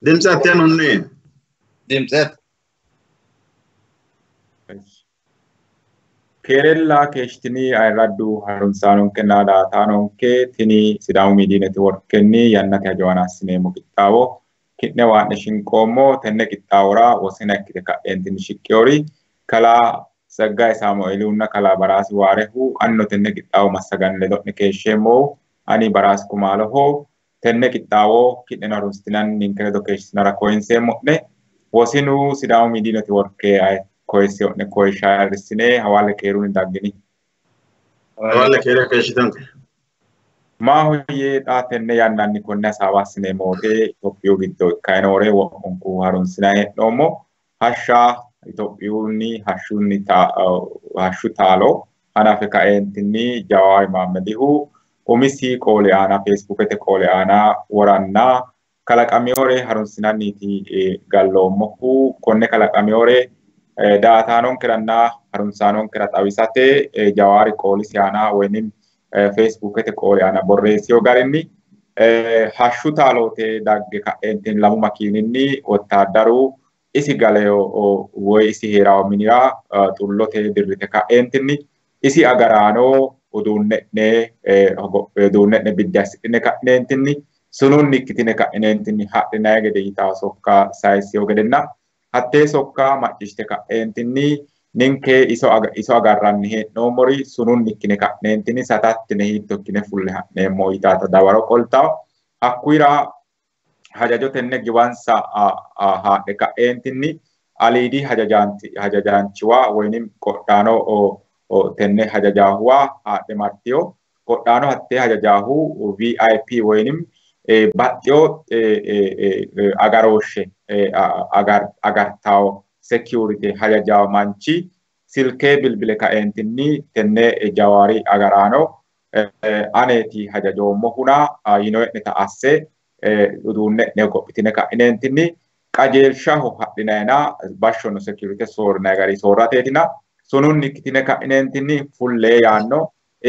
Dimsat yan unni. Dimsat. Kerella keeshtini ayraddu harumsaanon kennaa daataanon kee tini sidaamu miidii network kenni yannate hajawana sineemo qixxaawo kitne waanne shinqoommo tenne qixxaawora wosina ikkite ka'eentini shiqqeori kalaa Saggaay Saamu'eelunna kalaa Baraasi Waarehu anno tenne qixxaawo massaganne ledo'ne keeshsheemmo ani Baraasi Kumaaloho tenne qixxaawo kitne harumstinan ninkeredo keeshshinara koyinseemmo'ne wosinu sidaamu miidii network koyisione koyishaarisine hawalle keeruni daggini Hawalle keere keeshitan maaho yee tenne yannanni konne hasaawasine moote Itophiyu giddo ikkaynoore wo'munku harunsina hee'noommo hashsha Itophiyunni hashshu taalo hanafe ka'eentinni Jawaari Maamedihu umisi qoole aana Facebookete qoole aana woranna kalaqamiyoore harunsinanniti galloommohu konne kalaqamiyoore daataanon kiranna harumsaanon kira xawisate Jawaari qoolisi aana woynim Facebookete qoole aana borreessiyo garinni hashshu taaloote dagge ka'eentin lamu makiininni wottaaddaru isi galeyo woy isi heerawo minira xullote dirrite ka'eentinni isi agaraano uduunne'ne biddi assidhine ka'neentinni sununni ikkitine ka'ineentinni hadhinayi gede yitawo sokka sayisiyo gedenna hattee sokka maccishite ka'eentinni ninke iso agarranni hee'noommori sununni ikkine ka'neentinni satattine hiitto ikkine fulle ha'neemmo yitaata dawaro qoltawo hakkuyira hajajo tenne giwansa haadhe ka'eentinni aliidi hajajaanchiwa woynim qodhaano tenne hajajaahuwa haadhe martiyo qodhaano hattee hajajaahu VIP woynim baxxiyo agarooshshe agartawo security hajajaawo manchi silkee bilbile ka'eentinni tenne Jawaari agaraano aneeti hajajoommohuna yino'neta asse uduunne'ne gophitine ka'ineentinni qajeelshaho hadhinayna bashshono security soorinayi gari soorrateetina sununni ikkitine ka'ineentinni fullee yaanno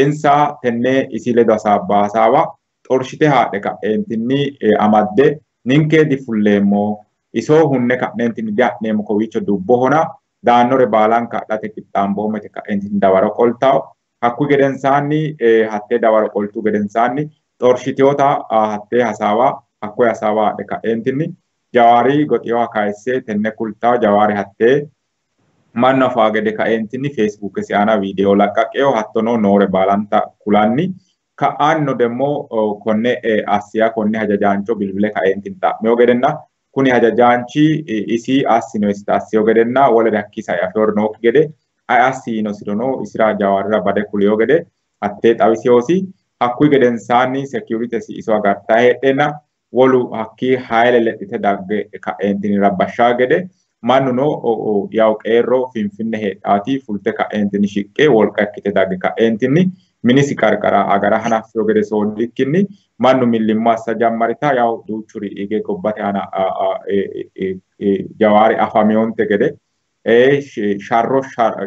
insa tenne isi ledo hasaabbaasawa xorshite haadhe ka'eentinni amadde ninke difulleemmo iso hunne ka'neentinni di'adneemmo kowiicho dubbohona daannore baalanka adhate qixxaamboomete ka'eentinni dawaro qoltawo hakkuyi gedensaanni hattee dawaro qoltu gedensaanni xorshiteyoota hattee hasaawa hakkoye hasaawa haadhe ka'eentinni Jawaari goxiyoha kayisse tenne kultawo Jawaari hattee mannu afaa gede ka'eentinni Facebookesi aana viidiyoo laqqaqeyo hattono noore baalanta kulanni ka'anno demmo konne assiya konne hajajaancho bilbile ka'eentinni xa'miyo gedenna kuni hajajaanchi isi assinoyisita assiyo gedenna wolere hakkisa afeyor nookki gede ay assiinosirono isira Jawaarira bade kuliyo gede hattee xawisiyoosi hakkuyi gedensaanni securitesi iso agartaa heedhenna wolu hakkii hayile lexxite dagge ka'eentinni rabbashshaa gede mannuno yaw qeerro finfinne heedhaati fulte ka'eentinni shiqqe wolqa ikkite dagge ka'eentinni minisi qarqara agara hanaffiyo gede soodikkinni mannu millimmo assa jammarita yaw duuchuri ige gobbate aana Jawaari afameyonte gede sharro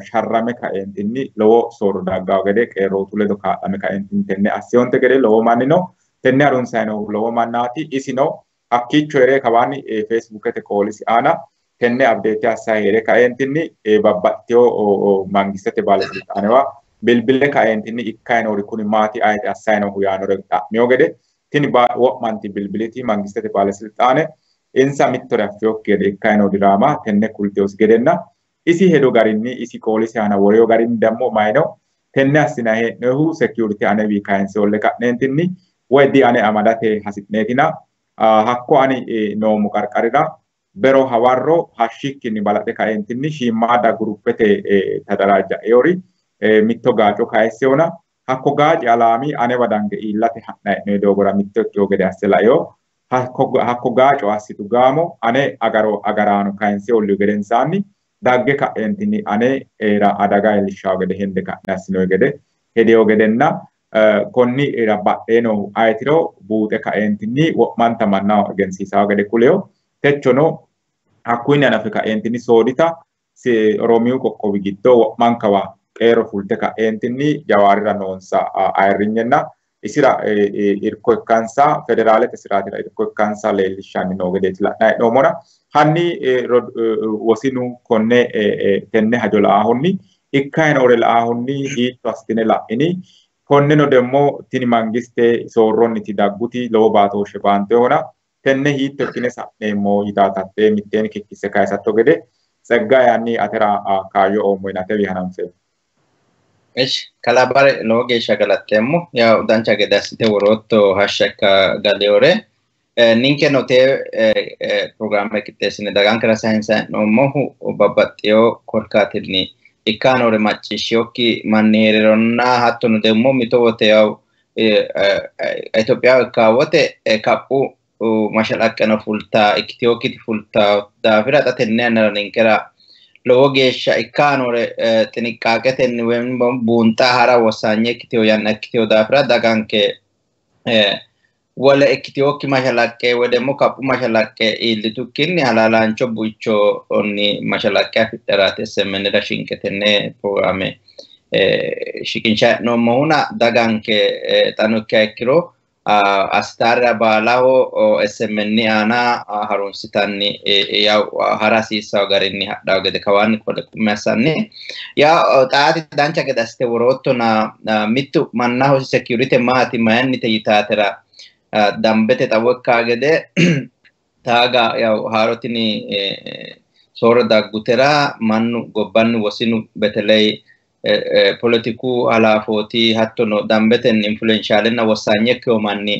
sharrame ka'eentinni lowo soorro daggawo gede qeerrootu ledo kaa'lame ka'eentinni tenne assiyonte gede lowo manni no tenne harunsayino lowo mannaati isino hakkiicho heere kawaanni Facebookete qoolisi aana tenne abdeete assayi heere ka'eentinni babbaxxiteyo mangistete baalesilxaanewa bilbile ka'eentinni ikkayi noori kuni maati ayete assayi noohu yaanore xa'miyo gede tini wo'manti bilbiliti mangistete baalesilxaane insa mittore affiyokki gede ikkayi noo diraama tenne kulteyosi gedenna isi hedo garinni isi qoolisi aana woreyo garinni dammo mayino tenne assinayi hee'noyihu security anewi kayinse olle ka'neentinni woy di ane amadate hasi'neetina hakko ani noomu qarqarira bero hawarro hashshikkinni balaxe ka'eentinni shiimmaadda guruppete tadarajja'eyoori mitto gaaco kayisseyona hakko gaaci alaami anewa dange iillate ha'nayi hee'noyi doogora mitto ikkeyo gede asse laeyo hakko gaaco assitu gaamo ane agaraano kayinse olliyo gedensaanni dagge ka'eentinni ane era adaga iillishshawo gede hende ka'ne assinoyi gede hedeyo gedenna konni badheeno ayitiro buuxe ka'eentinni wo'manta mannaho egensiisawo gede kuleyo techono hakkuyinni anafe ka'eentinni soodita Oromiyu qoqqowi giddo wo'mankawa qeero fulte ka'eentinni Jawaarira noonsa ayirrinyenna isira irko kansa federaalete siraatira irko kansa leellishanni noo gedeeti la'nay noomona hanni wosinu konne tenne hajo la'ahunni ikkayna ore la'ahunni hiitto assine la'ini konneno demmo tini mangiste soorronniti dagguti lowo baatooshshe baante hona tenne hiitto ikkine sa'neemmo yitaatatte mitteeni kikkisse kayisatto gede tsegga yaanni atera kaayyo oommo inatewi hananfeemmo. Kalabare lowo geeshsha galatteemmo yaa dancha gede assite worootto hashshakka galeore ninke note programme qixxeessine dagankera sayinsay noommohu babbaxxeyo korkaatinni ikkaanore macciishshiyokki manni heereronna hattono demmo mito wote yaw Itophiyaho ikkawote kaphu mashalaqqeno fultaa ikkitiyokkiti fultaa daafira xa tenne yannara ninkera lowo geeshsha ikkaanore xiniqqaaqetenni woyim buunxaa hara wosaanye ikkitiyo yanna ikkitiyo daafira daganke wole ikkitiyokki mashalaqqe woy demmo kaphu mashalaqqe iillitukkinni halaalaancho buichoonni mashalaqqe afidheraati SMN'ra shinqe tenne programme shiqinsha hee'noommohuna daganke xanu ikkiha ikkiro asitaarra baalaho SMN aana harunsitanni hara hasiissawo garinni hadhawo gede kawaanni qole qumme assanni yaa xaati dancha gede assite woroottona mittu mannaho security maati mayannite yitaatera dambete xawo ikkaa gede taaga yaw haarotini soorro daggutera mannu gobbanni wosinu beteley politiku halafooti hattono dambetenni influenshalenna wosaanyekkeyo manni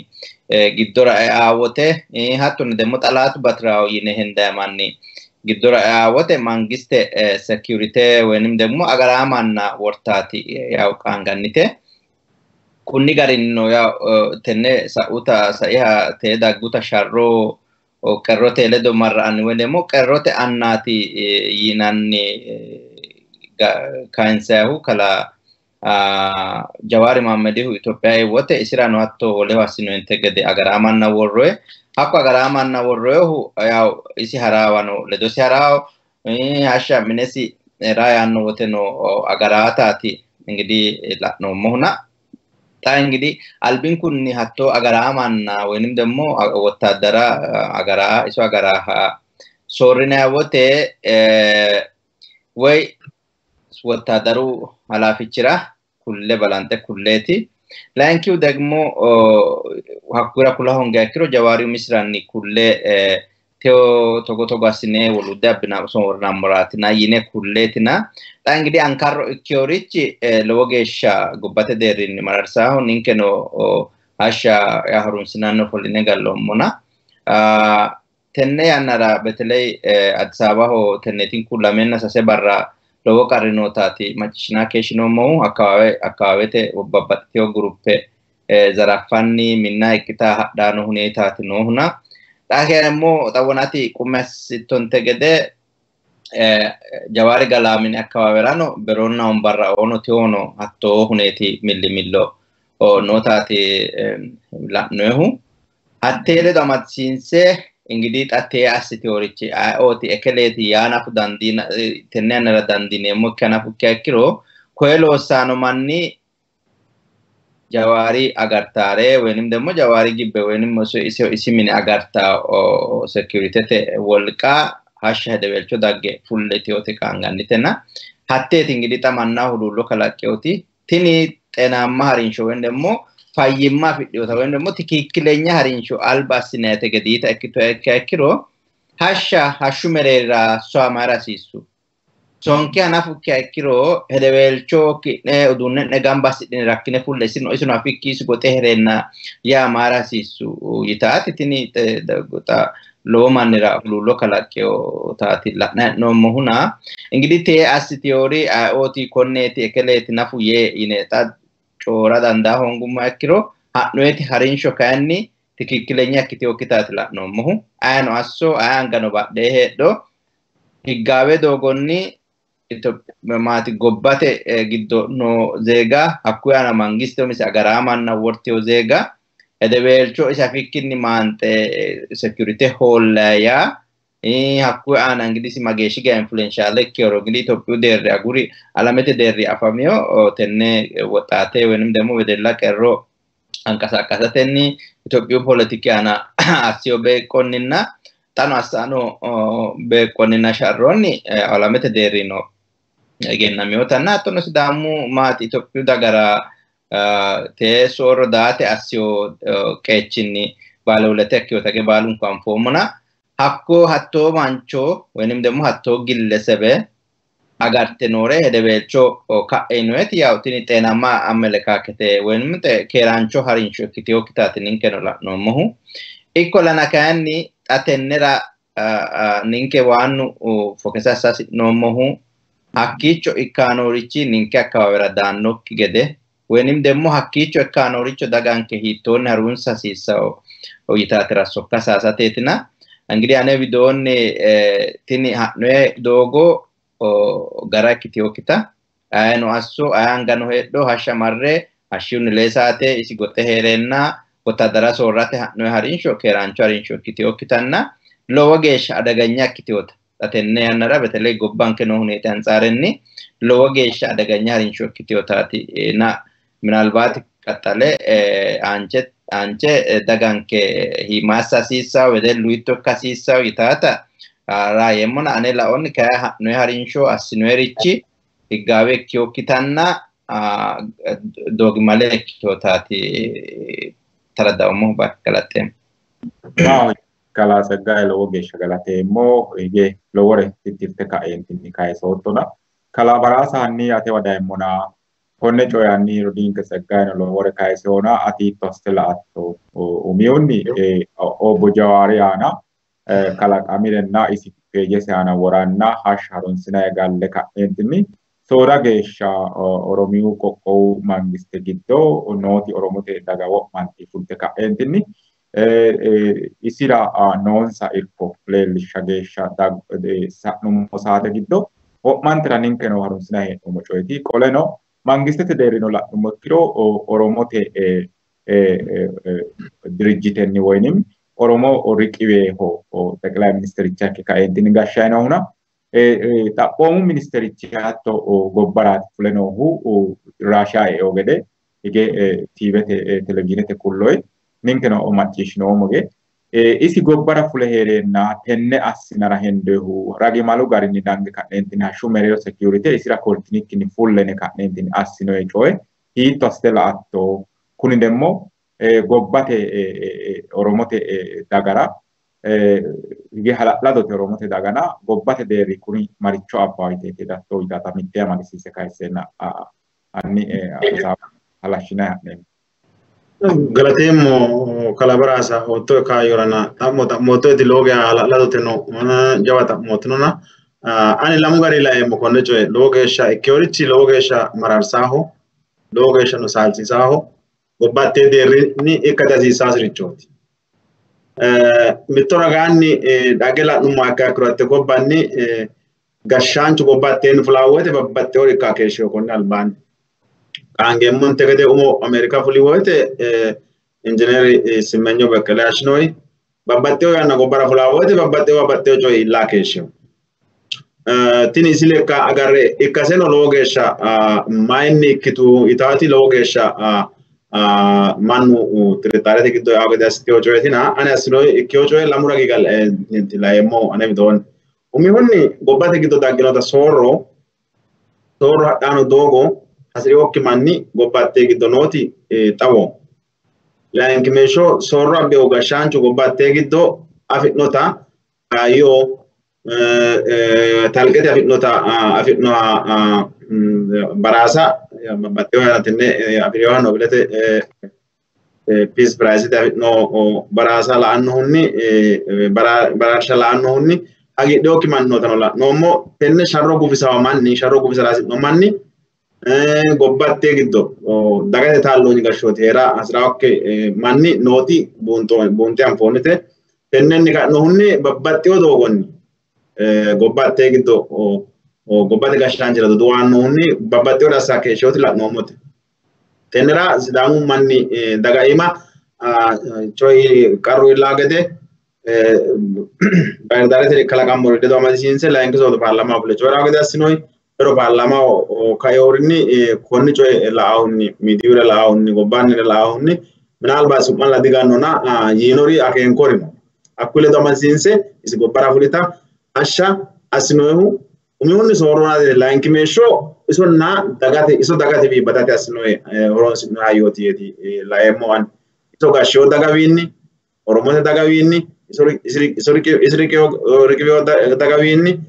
giddora e'aawote hattono demmo xalaatu batirawo yine hendayi manni giddora e'aawote mangiste security woynim demmo agaraamanna wortaati yaw qaangannite kunni garinno yaw tenne sa'uta saiha tee dagguta sharro qerrote ledo marra'anni woy demmo qerrote annaati yinanni kainsahu kala Jawari Mohammedihu Itophiyaa wote isirano hatto woleho assinoente gede agaraamanna worroe hakko agaraamanna worroehu yaw isi haraawano ledosi haraawo hashsha minesi rayaanno wote no agaraataati እንግዲህ la'noommohuna ጣ እንግዲህ albin kunni hatto agaraamanna ወይንም ደግሞ ወታደራ አገራ እሱ አገራ soorrinayi wote ወይ ወታደሩ ኃላፊችራ ኩለ ባላንተ ኩሌቲ ላንኪው ደግሞ ሀኩራ ኩላሁን ጋክሮ ጀዋሪው ሚስራኒ ኩሌ ቴዮ ቶጎቶጋስኔ ወሉዳብና ሶርና ሙራትና ይኔ ኩሌትና ላ እንግዲህ አንካሮ ኢኪዮሪች ለወጌሻ ጉባተ ደሪን ማርሳሁ ንንከኖ አሻ ያህሩን ስናኖ ፎሊኔ ጋሎሙና ተነ ያናራ በተለይ አዲስ አበባ ሆ ተነቲን ኩላሜና ሰሰ ባራ lowo qarinootati macishina keeshinoommohu akkawaawete babbaxxiteyo gruppe zaraffanni minna ikkita hadhaano huneetaati noohuna xaakeemmo xawonati qummessittonte gede Jawari Galaamini akkawaawerano beronna onbarra ono tiyono hatto huneeti millimillo nootaati la'noehu hattee ledo amadsiinse እንግዲህ ጣቴ አስቲዮሪች አይኦቲ እከሌቲ ያናፉ ዳንዲና ተነነራ ዳንዲኔሞ ከናፉ ከክሮ ኮሎ ሳኖ ማኒ ጀዋሪ አጋርታሬ ወይንም ደግሞ ጀዋሪ ግበ ወይንም ኢሲሚን አጋርታ ሴኩሪቲቴ ወልቃ ሀሽ ሄደበልቾ ዳገ ፉልቲዮቲ ካንጋኒተና ሀቴት እንግዲህ ተማና ሁሉ ከላቂዮቲ ቲኒ ጤናማ ሀሪንሾ ወይንም ደግሞ ፋይማ ፊዲዮታ ወይንም ደግሞ ትክክለኛ ሀሪንሾ አልባስናተ ገዲታ እክቶ ያከክሮ ሀሹ መሬራ ሷማራ ሲሱ ሶንኪ አናፉ ከክሮ ሄደበልቾ ኪኔ ኡዱነ ነጋምባስ ዲን ራክነ ፉለሲን ኦይሱና ፊኪስ ጎቴሄረና ያ ማራ ሲሱ ይታት ቲኒ ደጎታ ሎማንራ ሁሉ ከላቂዮ ታቲ ላና ነው መሁና እንግዲህ ቴ አስቲዮሪ አኦቲ ኮኔቲ እከሌት ናፉ ይኔታ ጮራ ዳንዳ ሆንጉማ እክሮ ሀኖቲ ሀሪንሾ ካኒ ትክክለኛ ክቲዮ ክታት ላ ነው መሁ አይኖ አሶ አያንጋኖ ባደ ሄዶ ህጋዌ ዶጎኒ ኢትዮጵያ ማቲ ጎባቴ ግዶ ኖ ዜጋ አኩያና መንግስት ወምስ አገራማና ወርቲዮ ዜጋ እደበልቾ ኢሳፊክኒ ማንቴ ሴኩሪቲ ሆላያ አኩያና እንግዲህ ማጌሽ ጋ ኢንፍሉዌንሻል ለኪሮ እንግዲህ ኢትዮጵያ ደሪ አጉሪ አላመተ ደሪ አፋሚዮ ተነ ወጣቴ ወንም ደግሞ ወደላ ቀሮ anqasaqasatenni Itoophiyu politikaana asio beeqonninna tano assano beeqonninna sharronni olamete deerrino egennamiyootanna hattono sidaamu maati Itoophiyu dagara te soorro daate assio qeechinni baalewlete akkiyotake baalunku anfoommona hakko hattoo mancho waynim demo hattoo gillesebe agarte noore hedeweelcho ka'inoeti yautini xeenamma amelekaakete waynim keeraancho harinsho ikkiteo kitaati ninkeno la'noommohu ikkolana kayinni xatennera ninke waannu fokesa assasi'noommohu hakkiicho ikkaanoorichi ninke akkawaawera daannokki gede waynim demo hakkiicho ikkaanooricho daganke hiittoonni harunsa hasiissao yitaatira sokka saasateetina angidi ane widoonni tini ha'noe doogo gara ikkiteo kita ayano asso ayangano heedho hashsha marre hashshunni leesaate isi goxe heereenna wotadara soorrate ha'noe harinsho keeraancho harinsho ikkiteo kitanna lowo geeshsha adaganya ikkiteota tenne yannara beteley gobbanke noo huneete ansaarenni lowo geeshsha adaganya harinsho ikkiteotaati na minalbaati qaxxale anche daganke himaassa hasiissawo wedellu hitto ikka hasiissawo yitaata raayemmona ane laonni kaya ha'noe harinsho assinoerichi higgaawe ikkiyokkitanna doogimale ikkitootaati taraddaa'ummo bakkalaxxeemmo. Kalaa saggaa'e lowo geeshsha galateemmo hige lowore tittirte ka'eentinni kayisottona kalaa baraasaanni ate wadaemmona konne coyanni rodinke saggaa'eno lowore kayiseona ati toste la'atto umiyonni obbo Jawaari aana kalaqamirenna isi peejese aana woranna hashsha harunsinae galle ka'eentinni soora geeshsha Oromiyu qoqqowu mangiste giddo nooti Oromote daga wo'manti fulte ka'eentinni isira noonsa irko leellishsha geeshsha sa'nummo saate giddo wo'mantera ninkeno harunsina hee'noommo coyti qoleno mangistete deerrino la'nummo ikkiro Oromote dirijjitenni woynim Oromo riqiweeho Xeqilay Ministericha ikke ka'eentinni gashshayi noohuna xaphoomu ministerichi hatto gobbaraati fule noohu Raashiya e'ewo gede hige tiivete televizhiinete kulloyi ninkeno macciishshinoomoge isi gobbara fule heereenna tenne assinara hendoyihu ragimalu garinni dange ka'neentinni hashshu mereero security isira koltinikkinni fullene ka'neentinni assinoye coye hiitto assite la'atto kuni demmo gobbate Oromote dagara hige hala'ladote Oromote dagana gobbate deerri kuni maricho abbaayiteeti dattoo yitata mittee amadisiise kayisseenna anni halashshinayi ha'neemmo. Galateemmo kalabaraasa otto kaayorana xammoto eti looge hala'ladote no jawata mootinona ani lamu gari laeemmo konne coye lowo geeshsha ikkeorichi lowo geeshsha mararsaaho lowo geeshsha no saalchisaaho gobbatte deerrinni ikkate hasiisaasirichooti. Mitto ragaanni dhage la'nummo akka akkuratte gobbanni gashshaanchu gobbatteen fulaawwote babbaxxeewori ikka keeshsheyo konne albaanni. Qaangeemmoon tegede umo Ameerika fuli woyte injineeri Simmenyo Beqqelee Ashinoyi babbaxxeewo yanna gobbara fulaawwote babbaxxeewo coyi illaa keeshsheyo. Tini isi lekka agarre ikkaseno lowo geeshsha mayinni ikkitu itaati lowo geeshsha mannu tirixaarete giddo yaa gede assiteyo coyetina ane assinoyi ikkeyo coye lamu ragi laeemmo ane widoonni. Umihunni gobbate giddo dagginota soorro hadhaano doogo hasiriokki manni gobbatte giddo nooti xawo. Layinkimeshsho soorro abbeewu gashshaanchu gobbatte giddo afi'nota kaayyo talqete afi'noha baraasa babbaxxeewo yanatenne afiriyoha nobilete Peace Prize afi'no baraasa la'annohunni baraarsha la'annohunni hagiidheokki mannootano la'noommo tenne sharro gufisawa manni sharro gufisara hasi'no manni gobbatte giddo dagate taalloonyi gashshooti heera hasiraokke manni nooti buunte anfoonnite tennenni ka'nohunni babbaxxeewo doogonni gobbatte giddo gobbate gashshaanchira duduwaannohunni babbaxxeewo assaa keeshshooti la'noommote. Tennera sidaamu manni daga ima coyi qarru illaa gede baardaarete kalaqammori ledo amadisiinse layinkisoota paarlamaa fule coyiraa gede assinoyi pero paarlamaa kayorinni konni coye la'ahunni miidiyuura la'ahunni gobbaannire la'ahunni minalba subman la digannona yinori aken korino akule do masinse isi gobbara fulita asha asinohu umuni sorona de lanki mesho iso na dagate bi badate asinoe horonsi no ayoti eti la emon iso gasho daga winni oromote daga winni isri daga winni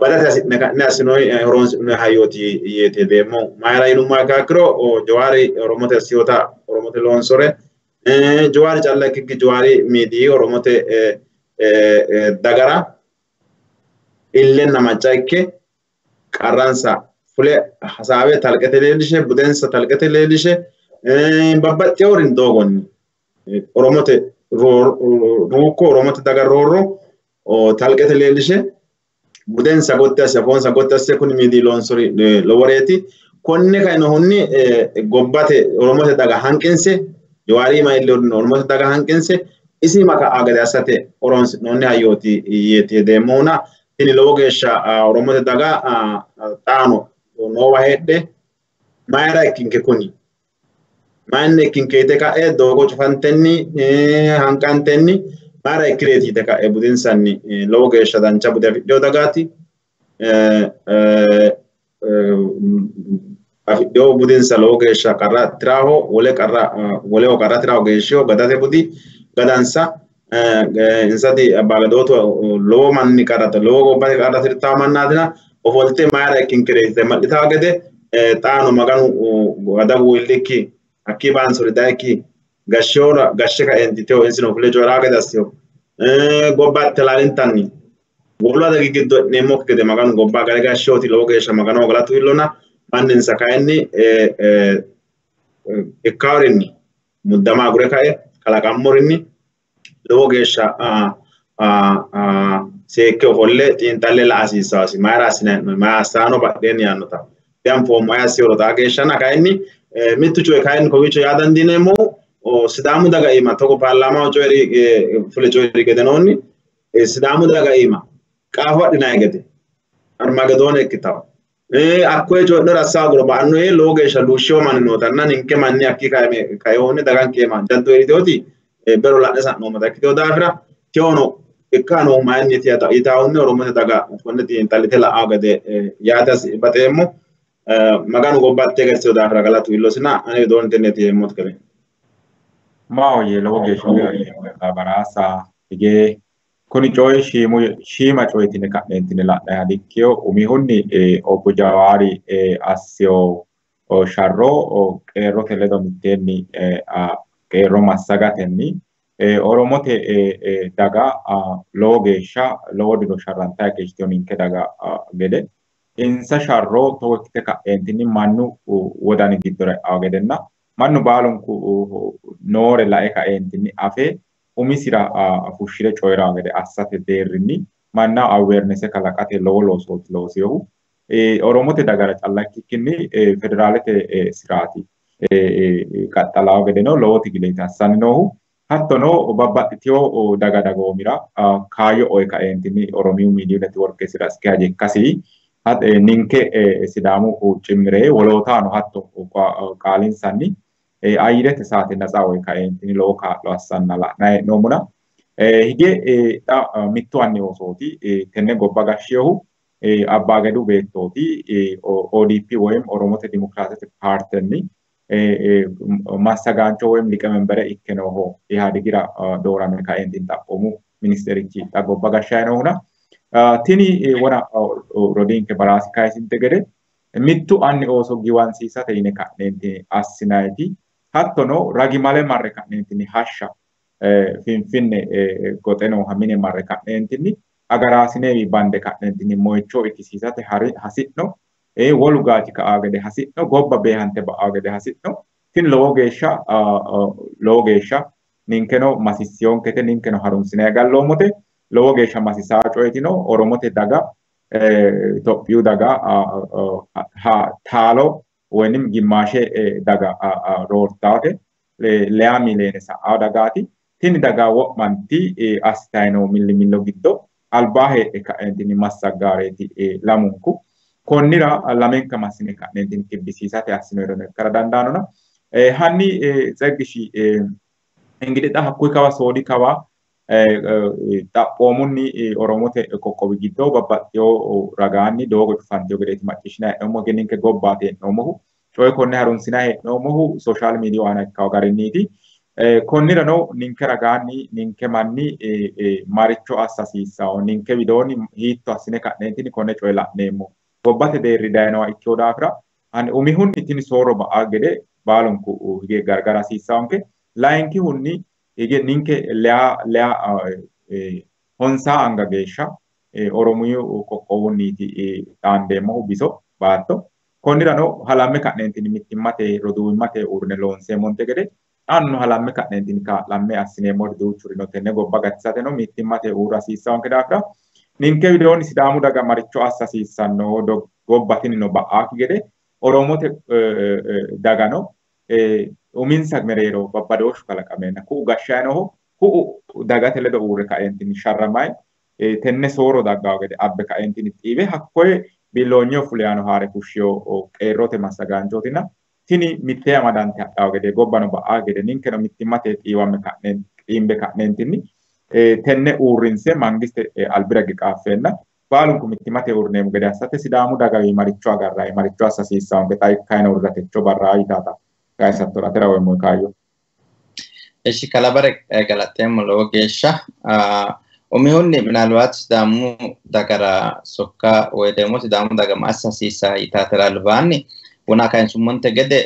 badate asinoe horonsi no ayoti yete demo mayra inu makakro o jawari oromote siota oromote lonsore jawari challa kiki jawari midi oromote dagara illen namachaike qarransa fule hasabe talqete leelishe budensa talqete leelishe babbatte orin dogonni oromote ruko oromote dagaroro o talqete leelishe budensa gotte afonsa gotte asse kun midi lonsori loworeti konne kayno honni gobbate oromote daga hanqense jawari ma ille oromote daga hanqense isi maka agade asate orons nonni hayoti yete demona ini lowo geeshsha oromote daga taano noowa hedde mayra ikkinke kuni mayne ikkinkeyte ka'e doogo cufantenni hanqantenni mayra ikkireetite ka'e budinsanni lowo geeshsha dancha bude afidheo dagaati afidheo budinsa lowo geeshsha qarra tiraho woleho qarra tiraho geeshshiho gadate budi gadansa insati bagadoto lowo manni qarata lowo gobbate qarata tirtawo mannatina ofolte mayra ikkinkereetite mallitawo gede taano maganu gadagu illikki hakki bansori dayikki gashshora gashshe kaentiteho insino fule coyraa gede assiho gobbatte laalintanni woluwa dagi giddo neemmokki gede maganu gobba gale gashshooti lowo geeshsha maganoho galatu illona manninsa kaenni ikkawrinni muddama agure kae kalaqammorinni lowo geeshsha seekke ofolle xiinxalle la hasiissaasi mayra assinanni mayra assaano badheenni yaannota pian foommo ayassi ta geeshshana kainni mittu coye kainni kowiicho yaa dandiineemmohu sidaamu daga iima togo paarlaamaho coyri fule coyri gede noonni sidaamu daga iima qaafo adhinayi gede armagedoone ikkitawo akkoye coy'nora assaaguro ba'anno lowo geeshsha luushshewo manni nootanna ninke manni akki kayoonni daganke ma jaddo eriteoti bero la'ne sa'noomota ikkitewo daafira tewono ikkano mayinni yitaawunni oromote daga konne xiinxallite la'awo gede yaate baxeemmo maganu gobbatte egersiyo daafira galatu illosina ane widoontenneeti yeemmot kele mao ye lowo geeshsha baraasa hige kuni coyi shiima coyitine ka'neentine la'nayi hadikkeyo umihunni obbo Jawaari asseo sharro qeerrote ledo mitteenni qeerro massagatenni oromote daga lowo geeshsha lowo dino sharrantayi geeshshiteyo ninke daga gede insa sharro togo ikkite ka'eentinni mannu wodani giddora e'awo gedenna mannu baalunku noore lae ka'eentinni afe umisira fushshire coyrawo gede assate deerrinni mannaho awareness kalaqate lowo loosooti loosiyohu oromote dagara calla ikkikkinni federaalete siraati qaxxalawo gedeno lowo tigileeti assanni noohu hattono babbaxxiteyo daga dagoomira kaayyo oye ka'eentinni oromiyu miidiyu netiworkesira iske haje ikkasi ninke sidaamu cimmire wolootaano hatto qaalinsanni ayyirete saate naxa oye ka'eentinni lowo kaa'lo assanna la'nayi hee'noommona hige mittu anni oosooti tenne gobba gashshiyohu Abbaagedu beettooti ODP woyim Oromote Dimokiraatete Paartenni massagaancho woyim liqemembere ikke nooho ihadigira doorame ka'eentinni xaphoomu ministerichi xa gobba gashshayi noohuna tini wona rodinke baraasi kayisinte gede mittu anni ooso giwansiisate yine ka'neentinni assinayiti hattono ragimale marre ka'neentinni hashsha finfinne goxe nooha mine marre ka'neentinni agaraasineewi bande ka'neentinni moyicho ikkisiisate hasi'no wolu gaati ka'aa gede hasi'no gobba beehante ba'aa gede hasi'no tini lowo geeshsha ninkeno masissiyoonkete ninkeno harunsine galloomote lowo geeshsha masisaa coyitino oromote daga Itophiyu daga taalo woynim gimmaashe daga roortaate leya miileene sa'aa dagaati tini daga wo'manti assitayi noo millimillo giddo albaa heedhe ka'eentinni massaggaareeti lamunku konnira lamenka massine ka'neentinni kibbisiisate assinoyireno ikkara dandaanona Hanni zeggishi እንግዲህ ሀኩይ ከዋ ሶዲ ከዋ xaphoomunni oromote qoqqowi giddo babbaxxeyo ragaanni doogo cufanteo gedeeti macciishshina hee'noommo geninke gobbaate hee'noommohu coye konne harunsina hee'noommohu social media aana ikkawo garinniiti. Konnirano ninke ragaanni ninke manni maricho assa hasiissawo ninke widoonni hiitto assine ka'neentini konne coye la'neemmo gobbate deerri dayinowa ikkewo daafira umihunni tini soorro ba'a gede baalunku hige gargara hasiissawonke. Layinkihunni hige ninke lea honsaa anga geeshsha oromiyu qoqqowunniiti dhaandeemmohu biso baatto. Konnirano halamme ka'neentini mittimmate roduuwimmate uurrine loonseemmonte gede annu halamme ka'neentini kaa'lamme assineemmori duuchurino tenne gobba gatisateno mittimmate uurra hasiissawonke daafira ninke widoonni sidaamu daga maricho assa hasiissanno gobba tinino ba'aaki gede oromote dagano uminsa mereero babbadooshu kalaqameenna ku'u gashshaanoho ku'u dagate ledo uurre kaeentini sharramay tenne sooro daggawo gede abbe kaeentini xiiwe hakkoye biloonyeho fuleyaano haare fushshiyo qeerrote massagaanchootina tini mittee amadante hadhawo gede gobbano ba'aa gede ninkeno mittimmate xiiwamme xiimbe ka'neentinni tenne uurrinse mangiste albira giqaaffeenna baalunku mittimmate uurrineemmo gede assate sidaamu dagawi maricho agarrayi maricho assa hasiissawonke xa ikkayino uurratecho barraa yitaata kaayisattora tera woy moykaayo. Eshi kalabare galateemmo lowo geeshsha umihunni ምናልባት ሲዳሙ ዳገራ ሶካ ወይ ደግሞ ሲዳሙ ዳጋ ማሳሲሳ ይታተራ ልባኒ ቡና ካንሱmonte gede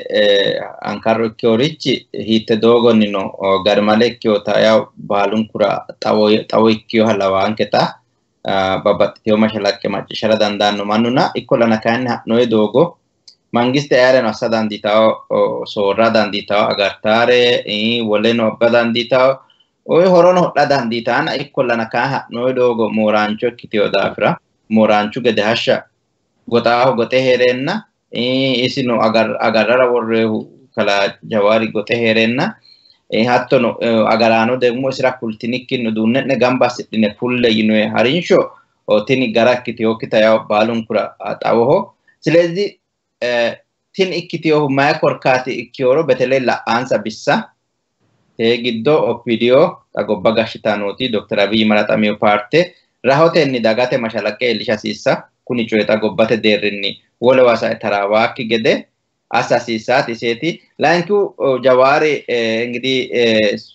ankarro kiorichi hitte dogonni no garmale kiota ya baalunkura tawo ikkiyo halawa anketa babbaxxiteyo mashalaqqe maccishara dandaanno mannuna ikkollana kayinni ha'noyi doogo mangiste ayareno assa dandiitawo soorra dandiitawo agartaare woleno abba dandiitawo oyi horono hodha dandiitaana ikkollana kayi ha'noyi doogo mooraancho ikkiteyo daafira mooraanchu gede hashsha goxaaho goxe heereenna isino agarrara worreehu kala jawaari goxe heereenna hattono agaraano degmo isira kultinikkinno duunne'ne gamba assidhine fulle yinoye harinsho tini gara ikkiteyokkita yaw baalunkura xawoho silezi tin ikkiteyohu mayi korkaati ikkiyoro beteley la'aansa bissa giddo oppidiyo gobba gashshitaanooti Dr. Abiy maraxamiyo paarte rahotenni dagate mashalaqqe iillisha hasiissa kuni coyxa gobbate deerrinni wolewa sae taraawaakki gede assa hasiissaati iseeti layinkihu jawaari እንግዲህ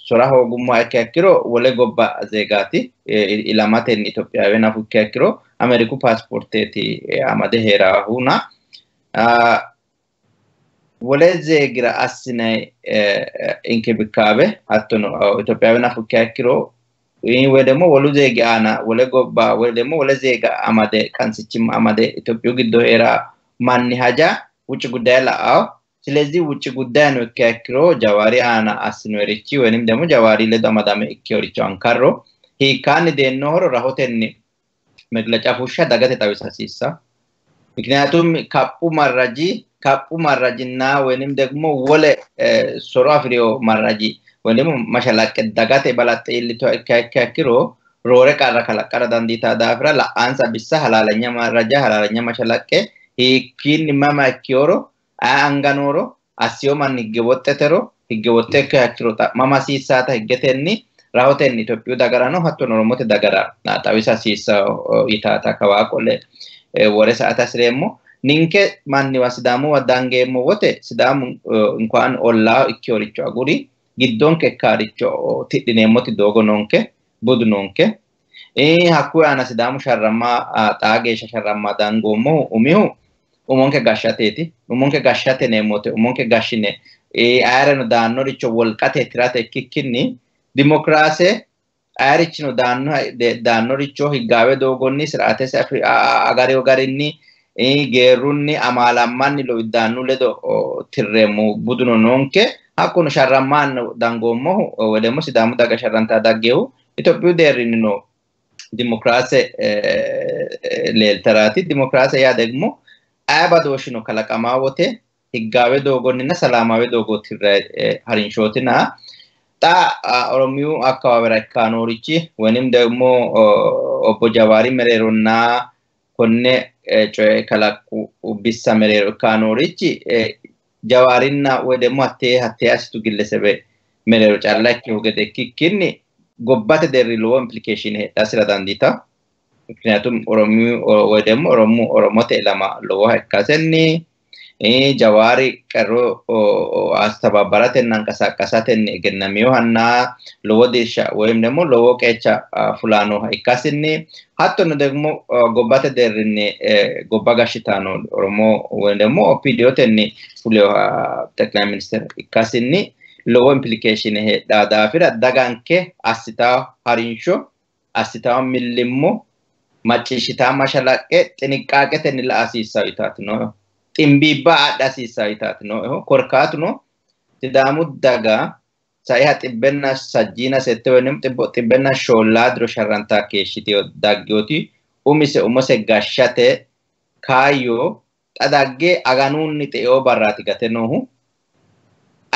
sora hoogummaa ikkiha ikkiro wole gobba zeegaati ilamatenni Itophiyaaween afu ikkiha ikkiro Ameeriku paaspoorteeti amade heeraahuna wole zeegira assinayi inkibikaabe hattono Itophiyaaween afu ikkiha ikkiro ወይ ደግሞ ወሉ ዜጋ አና ወለ ጎባ ወይ ደግሞ ወለ ዜጋ አማደ ካንሲችም አማደ ኢትዮጵያ ግዶ ኤራ ማን ሀጃ ውጭ ጉዳይ ላአው ስለዚህ ውጭ ጉዳይ ነው ከክሮ ጃዋሪ አና አስኖሪቺ ወንም ደግሞ ጃዋሪ ለዳማዳመ ኢኪዮሪቹ አንካሮ ሂካን ደኖር ራሆተን መግለጫ ፉሻ ዳገተ ታውሳሲሳ ምክንያቱም ካፑ ማራጂና ወንም ደግሞ ወለ ሶራፍሪዮ ማራጂ ወንም ማሻላቀ ዳጋቴ ባላጤ ኢልቶ ከከክሮ ሮረ ቃራ ከላቀራ ዳንዲታ ዳፍራ ለአንሳ ቢሳ ሐላለኛ ማራጃ ሐላለኛ ማሻላቀ ሂኪን ማማኪዮሮ አንጋኖሮ አሲዮ ማን ይገወጠተሮ ይገወጠ ከክሮ ማማሲሳታ ይገተኒ ራሆተን ኢትዮጵያ ዳገራ ነው ሀቶ ኖሮሞት ዳገራ ታዊሳ ሲሳ ይታታ ከዋቆለ ወረ ሰዓታ ስሬሞ ኒንከ ማን ወስዳሙ ወዳንጌሞ ወተ ስዳሙ እንኳን ኦላ ኢኪዮሪቾ አጉሪ giddonke kaaricho tidhineemmoti doogo nonke budu nonke hakkuy ana sidaamu sharramma xaageeshsha sharramma dangoommohu umihu umonke gashshateeti umonke gashshate neemmote umonke gashshine ayireno daannoricho wolqate tirate ikkikkinni dimokiraase ayirichino daannoricho higgaawe doogonni sir'atese agareyo garinni geerrunni amaalammanni lo iddaannu ledo tirreemmo buduno nonke hakkuno sharrammaan dangoommohu wedemo sidaamu daga sharrantaa daggeehu Itophiyu deerrinni no dimokiraase leeltaraati dimokiraase yaa degmo ay badooshino kalaqamaa wote higgaawe doogonninna salaamaawe doogoo tirrayi harinshooti naa xa oromiyu akkawaawera ikkaanoorichi wenim degmo obbo Jawaari mereeronnaa konne coye kalaqu bissa mereero ikkaanoorichi jawaarinna wedemo hattee asitu gillesebe merero callakki hogede kikkinni gobbate deerri lowo implication heedhasira dandiita. ምክንያቱም ወደሞ ኦሮሞte lama lowo ikkasenni jawaari qero astababbaratenna anqasaqasatenni egennamiyohanna lowo dirsha ወይም ደግሞ lowo qeecha fulanoha ikkasinni hattono ደግሞ gobbate deerrinni gobba gashshitaano oromo ወይም ደግሞ OPDOtenni fuleyoha ጠቅላይ ሚኒስትር ikkasinni lowo implication heedhaa daafira daganke assitawo harinsho assitawo millimmo macciishshitaa mashalaqqe xinqaaqetenni la"asiissawo yitaati no ximbiibba adha hasiissawo yitaati no korkaatuno sidaamu daga saiha xibbenna sajjiina sette woynim xibbenna shoollaadiro sharrantaa keeshshiteyo daggeyooti umise umose gashshate kaayyo xa dagge aganuunni xe'eyo barraati gate noohu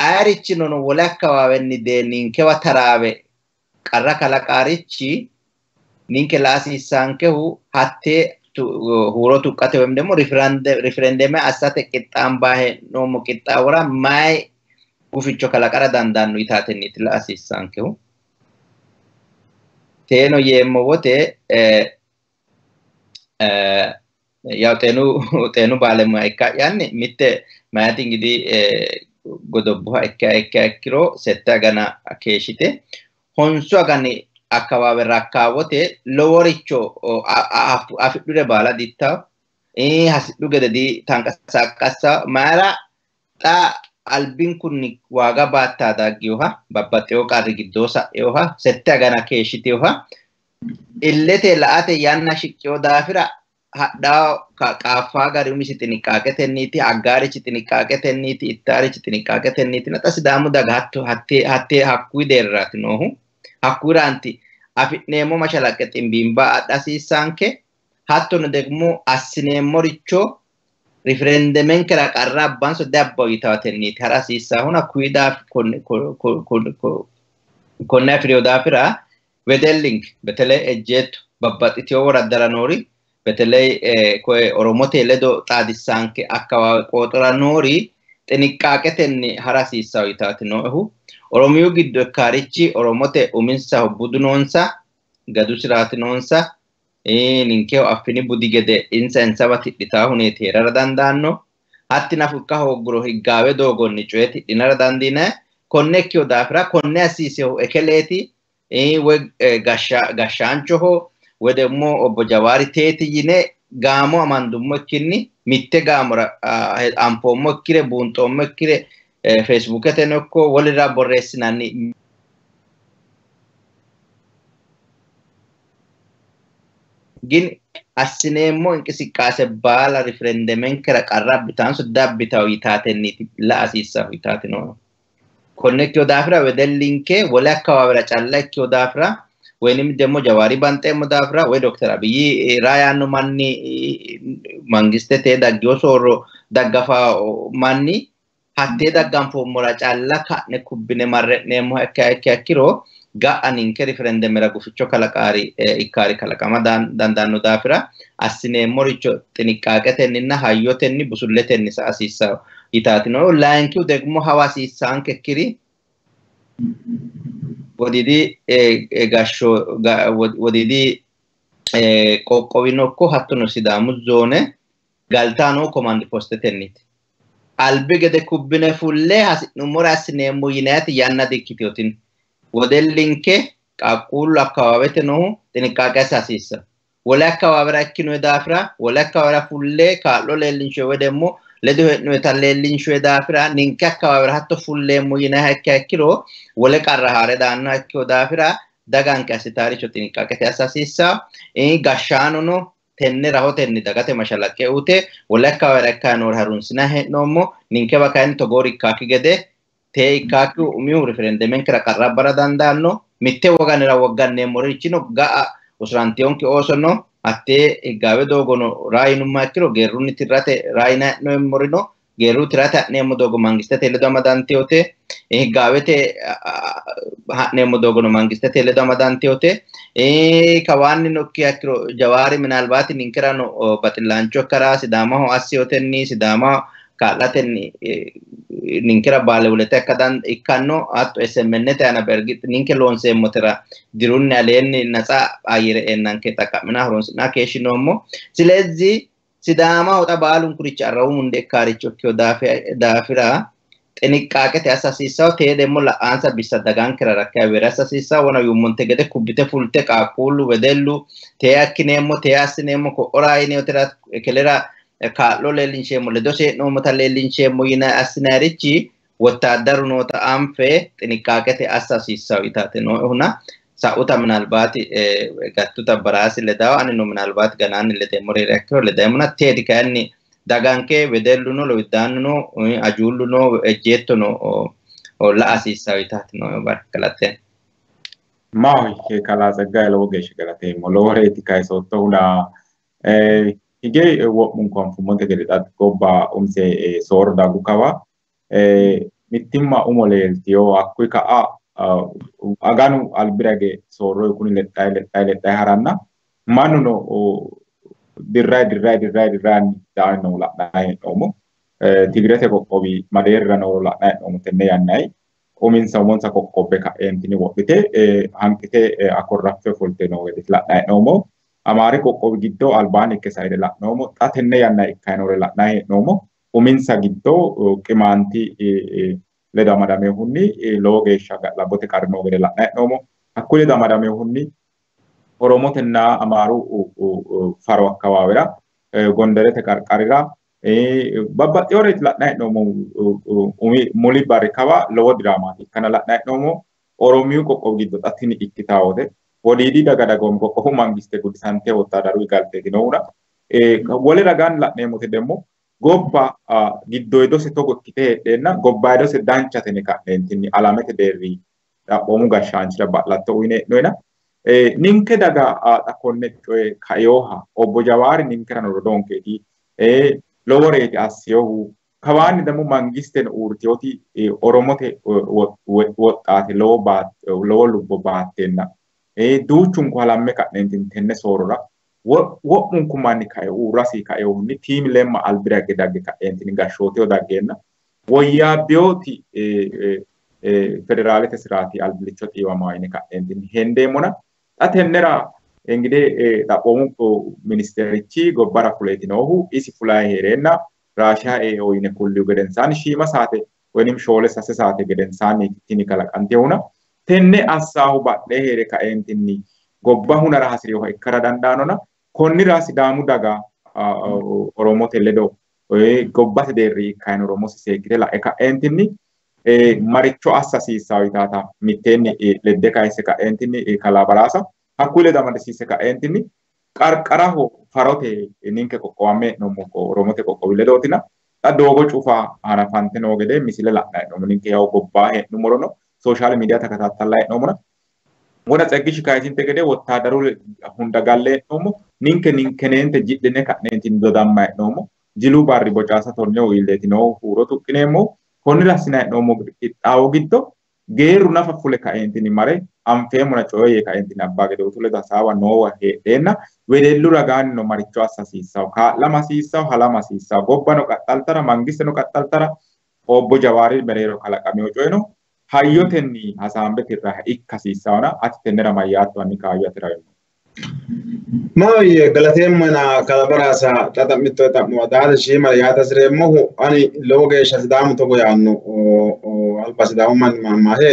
ayirichinono wole akkawaawenni ninkewa taraawe qarra kalaqaarichi ninke laasiissaankehu hattee huuro tuqqate woyim ደግሞ riferendeme assate qixxaambaa hee'noommo qixxaawora mayi guficho kalaqara dandaanno yitaatenniiti laasiissaankehu teeno yeemmo wote yaw xeenu baalemuya ikka'yanni mitte mayati እንግዲህ godobbuha ikkiro sette agana keeshshite honsu agani akkawawe rakkaawote loworicho afidhure baala dittaw hasidhu gede di tanqasaqqassa mayra xa albin kunni waaga baattaa daggiyoha babbaxxeyo qarri giddoo sa'eyoha sette agana keeshshiteyoha illete la'ate yanna shiqqeyo daafira hadhaa qaaffaa gari umisi xiniqqaaqetenniiti aggaarichi xiniqqaaqetenniiti ittaarichi xiniqqaaqetenniiti naxa sidaamu daga hattee hakkuyi deerraati noohu hakkuyiranti afi'neemmo mashalaqqe ximbiimbaa adha hasiissaanke hattono ደግሞ assineemmoricho riferendemenkera qarra abbanso dabbaw yitaatenniiti hara hasiissaahuna hakkuyi konne afiriyo daafira wedellinki betelee ejjeetto babbaxxiteyo woraddara noori betelee koye oromote ledo xaadissaanke akkawaawe qooxora noori xiniqqaaqetenni hara hasiissawo yitaati noohu oromiyu giddo ikkaarichi oromote uminsaho budu noonsa gadu siraati noonsa ninkeho affini budi gede insawa tidhitaa huneeti heerara dandaanno hatti nafu ikka hoogguro higgaawe doogonni coye tidhinara dandiinaye konne ikkiyo daafira konne hasiisehu ekeleeti woy gashshaanchoho woy ደግሞ obbo Jawaari teeti yine gaamo amandummo ikkinni mitte gaamora anfoommo ikkire buunxoommo ikkire Facebooketeno ikko wolira borreessinanni gin assineemmo inqisiqqaase baala riferendemenkera qarra abbitaanso dabbitawo yitaatenniiti la"asiissaho yitaati no konne ikkiyo daafira wedellinke wole akkawaawera calla ikkiyo daafira ወይንም ደግሞ ጀዋሪ ባንጤሞ ዳፍራ ወይ ዶክተር አብይ ራያኑ ማኒ መንግስቴ ተዳጊዮ ሶሮ ደጋፋ ማኒ ሀቴ ደጋንፎ ሞራ ጫላ ካነ ኩብነ ማረኔሞ አካኪሮ ጋአኒንከ ሪፈረንደም ረጉፍቾ ከለቃሪ ኢካሪ ከለቃማ ዳንዳኑ ዳፍራ አስኔ ሞሪቾ ጥንቃቄተንና ሃዮተን ቡሱለተን ሳሲሳ ይታት ነው ላንኪው ደግሞ ሐዋሲ ሳንከክሪ wodidi gasho wodidi qoqqowinokko hattono sidaamu zone galtaano command post tenniti albi gede kubbine fulle hasi'nummora assineemmo yineeti yanna dikkitiotin wodellinke qaaqquullu akkawaawete noohu xiniqqaaqe hasiissa wole akkawaawera ikkinoe daafira wole akkawaawera fulle kaa'lo leellinshoe woy demmo ledo hee'noeta leellinshoe daafira ninke akkawaawera hatto fulleemmo yinaha ikkiro wole qarra haare daannoha ikkiyo daafira daganke assitaaricho xiniqqaaqete assa hasiissa gashshaanono tenne rahotenni dagate mashalaqqe ute wole akkawaawera ikkayi noore harunsina hee'noommo ninkewa kayinni togoori ikkaakki gede tee ikkaakki umihu riferendemenkera qarrabbara dandaanno mitte woganira wogganneemmorichino ga'a usuranteyonke oosono hattee higgaawe doogono raayinummaa ikkiro geerrunni tirrate raayina hee'noemmorino geerru tirate ha'neemmo doogo mangistete ledo amadanteyote higgaawete ha'neemmo doogono mangistete ledo amadanteyote kawaanni nokkiha ikkiro jawaari minaalbaati ninkerano baxillaancho ikkara sidaamaho assiyotenni sidaamaho kaalaten ninkera bale ulete kadan ikkanno atto SMN te ana bergit ninke lonse motera dirunne aleni natsa ayire enanke takamina horonsna keshinomo silezi sidama uta balun kuricha rawunde karicho kyo dafira xiniqqaaqete asasiisaw ta'ee deemmoo la'aansa bisa dagaan kira rakkaa weera asasiisaa wana yummonte gede kubbite fulte qaaqquullu wedellu ta'ee akkineemmoo ta'ee assineemmoo ko oraayinee otira kelera kaa'loo leellinsheemmo ledo seedhoomota leellinsheemmo yina assinaarichi wotaaddaru noota anfee xiniqqaaqete asasiisaw itaate noo huna sa'uta minalbaati gattuta baraasi ledaw ani no minalbaati ganaanni ledeemmo reerekkiro ledeemmona teeti kayanni daganke vedelluno lo danno ajulluno ejjettono o la asisawitati no barkalate ma che kala zaga lo gesh galate mo lore ti kai sotto una ige wo mun kon fu monte gele dat gobba umse sor da gukawa mittimma umole tio akui ka aganu albirage soro kuni le haranna manuno dirrai daan no la nai omo tigrete ko obi maderra no la nai omo tenne yannai o min samon sa ko be ka entini wobite hankite akorraffe folte no wede la nai omo amare ko obi giddo albani ke sayde la nomo ta tenne yannai kainore la nai omo o min sa giddo kemanti le da madame hunni loge shaga la bote karno wede la nai omo akule da madame hunni oromotenna amaru faro akawawera gonderete qarqarira babbaxxeore la'nay no umi muli barikawa lowo dramati kana la'nay no oromiyu qoqqow giddo xatini ikkitawode wodiidi daga dagom qoqqow mangiste gudisante wottadaru galte dinowra wole ragan la'neemmote demmo gobba giddoydose togo ikkite heedheenna gobbaydose danchatene ka'neentinni alamete deerri xaphoomu gashshaanchira ba'latto uyine noyna ninke daga konne coy kayoha obbo Jawari ninkerano rodonketi loworeti asiyohu kawani damu mangisten urtioti oromote woxxate lowo lubbo baattenna duuchun ko halamme ka'neentin tenne soorora wo'mun kumanni kayo urasi kayohunni tiimi lemma albirage dagge ka'neentin gashshooteho daggeenna woyyaabbiyoti federaalete siraati albilicho xiiwamaayine ka'neentin hendeemmona atennera engide xaphoomu ministerichi gobbara fuleetinohu isi fulay heerenna raashiyaa oyine kulliu gedensaani shiima saate wonim shoole sase saate gedensaani tini kalaqantehuna tenne assaahu badhee heere ka'eentinni gobba hunara hasiriyoha ikkara dandaanona konnira sidaamu daga oromote ledo gobbate deerri ikkayin oromosi seekkite la'e ka'eentinni maricho assasiisaw itaata mitteenni ledde kayse ka'eentinni kalaa baraasa hakkule damadisiise ka'eentinni qarqaraho farote ninke qoqqowamme nommo oromote qoqqowi ledootina xa doogo cufaa hanafante noo gede misile la'naa hee'noommo ninke yaw gobbaa hee'nummorono sooshaal miidiyaa takatattallaa hee'noomona wona tseggishi kayisinte gede wottaadaru hunda galle hee'noommo ninke ninkeneente jidhine ka'neentinni dodamma hee'noommo jilu barri bocaasa tonnehu illeetinoo huuro tuqqineemmo konnira assina hee'noommo qixxaawo giddo geeru nafa fule ka'eentinni mare anfeemmona coyoyee ka'eentinni abbaa gede utule hasaawa noowa heedheenna wedellu ragaanni no maricho assasiissaw kaa'lama hasiissaw halama hasiissaw gobbano qaxxaltara mangisteno qaxxaltara obbo Jawaari mereero kalaqameo coyno hayyotenni hasaambetirra ikkasiissawna ati tennera mayyaattu anni kaayyo atira Moi galateemmana kalabaraasa xaxammitto xa'mo daada shiima yaada sireemmohu ani lowo geeshsha sidaamu togo yaanno alba sidaamu manni mammahe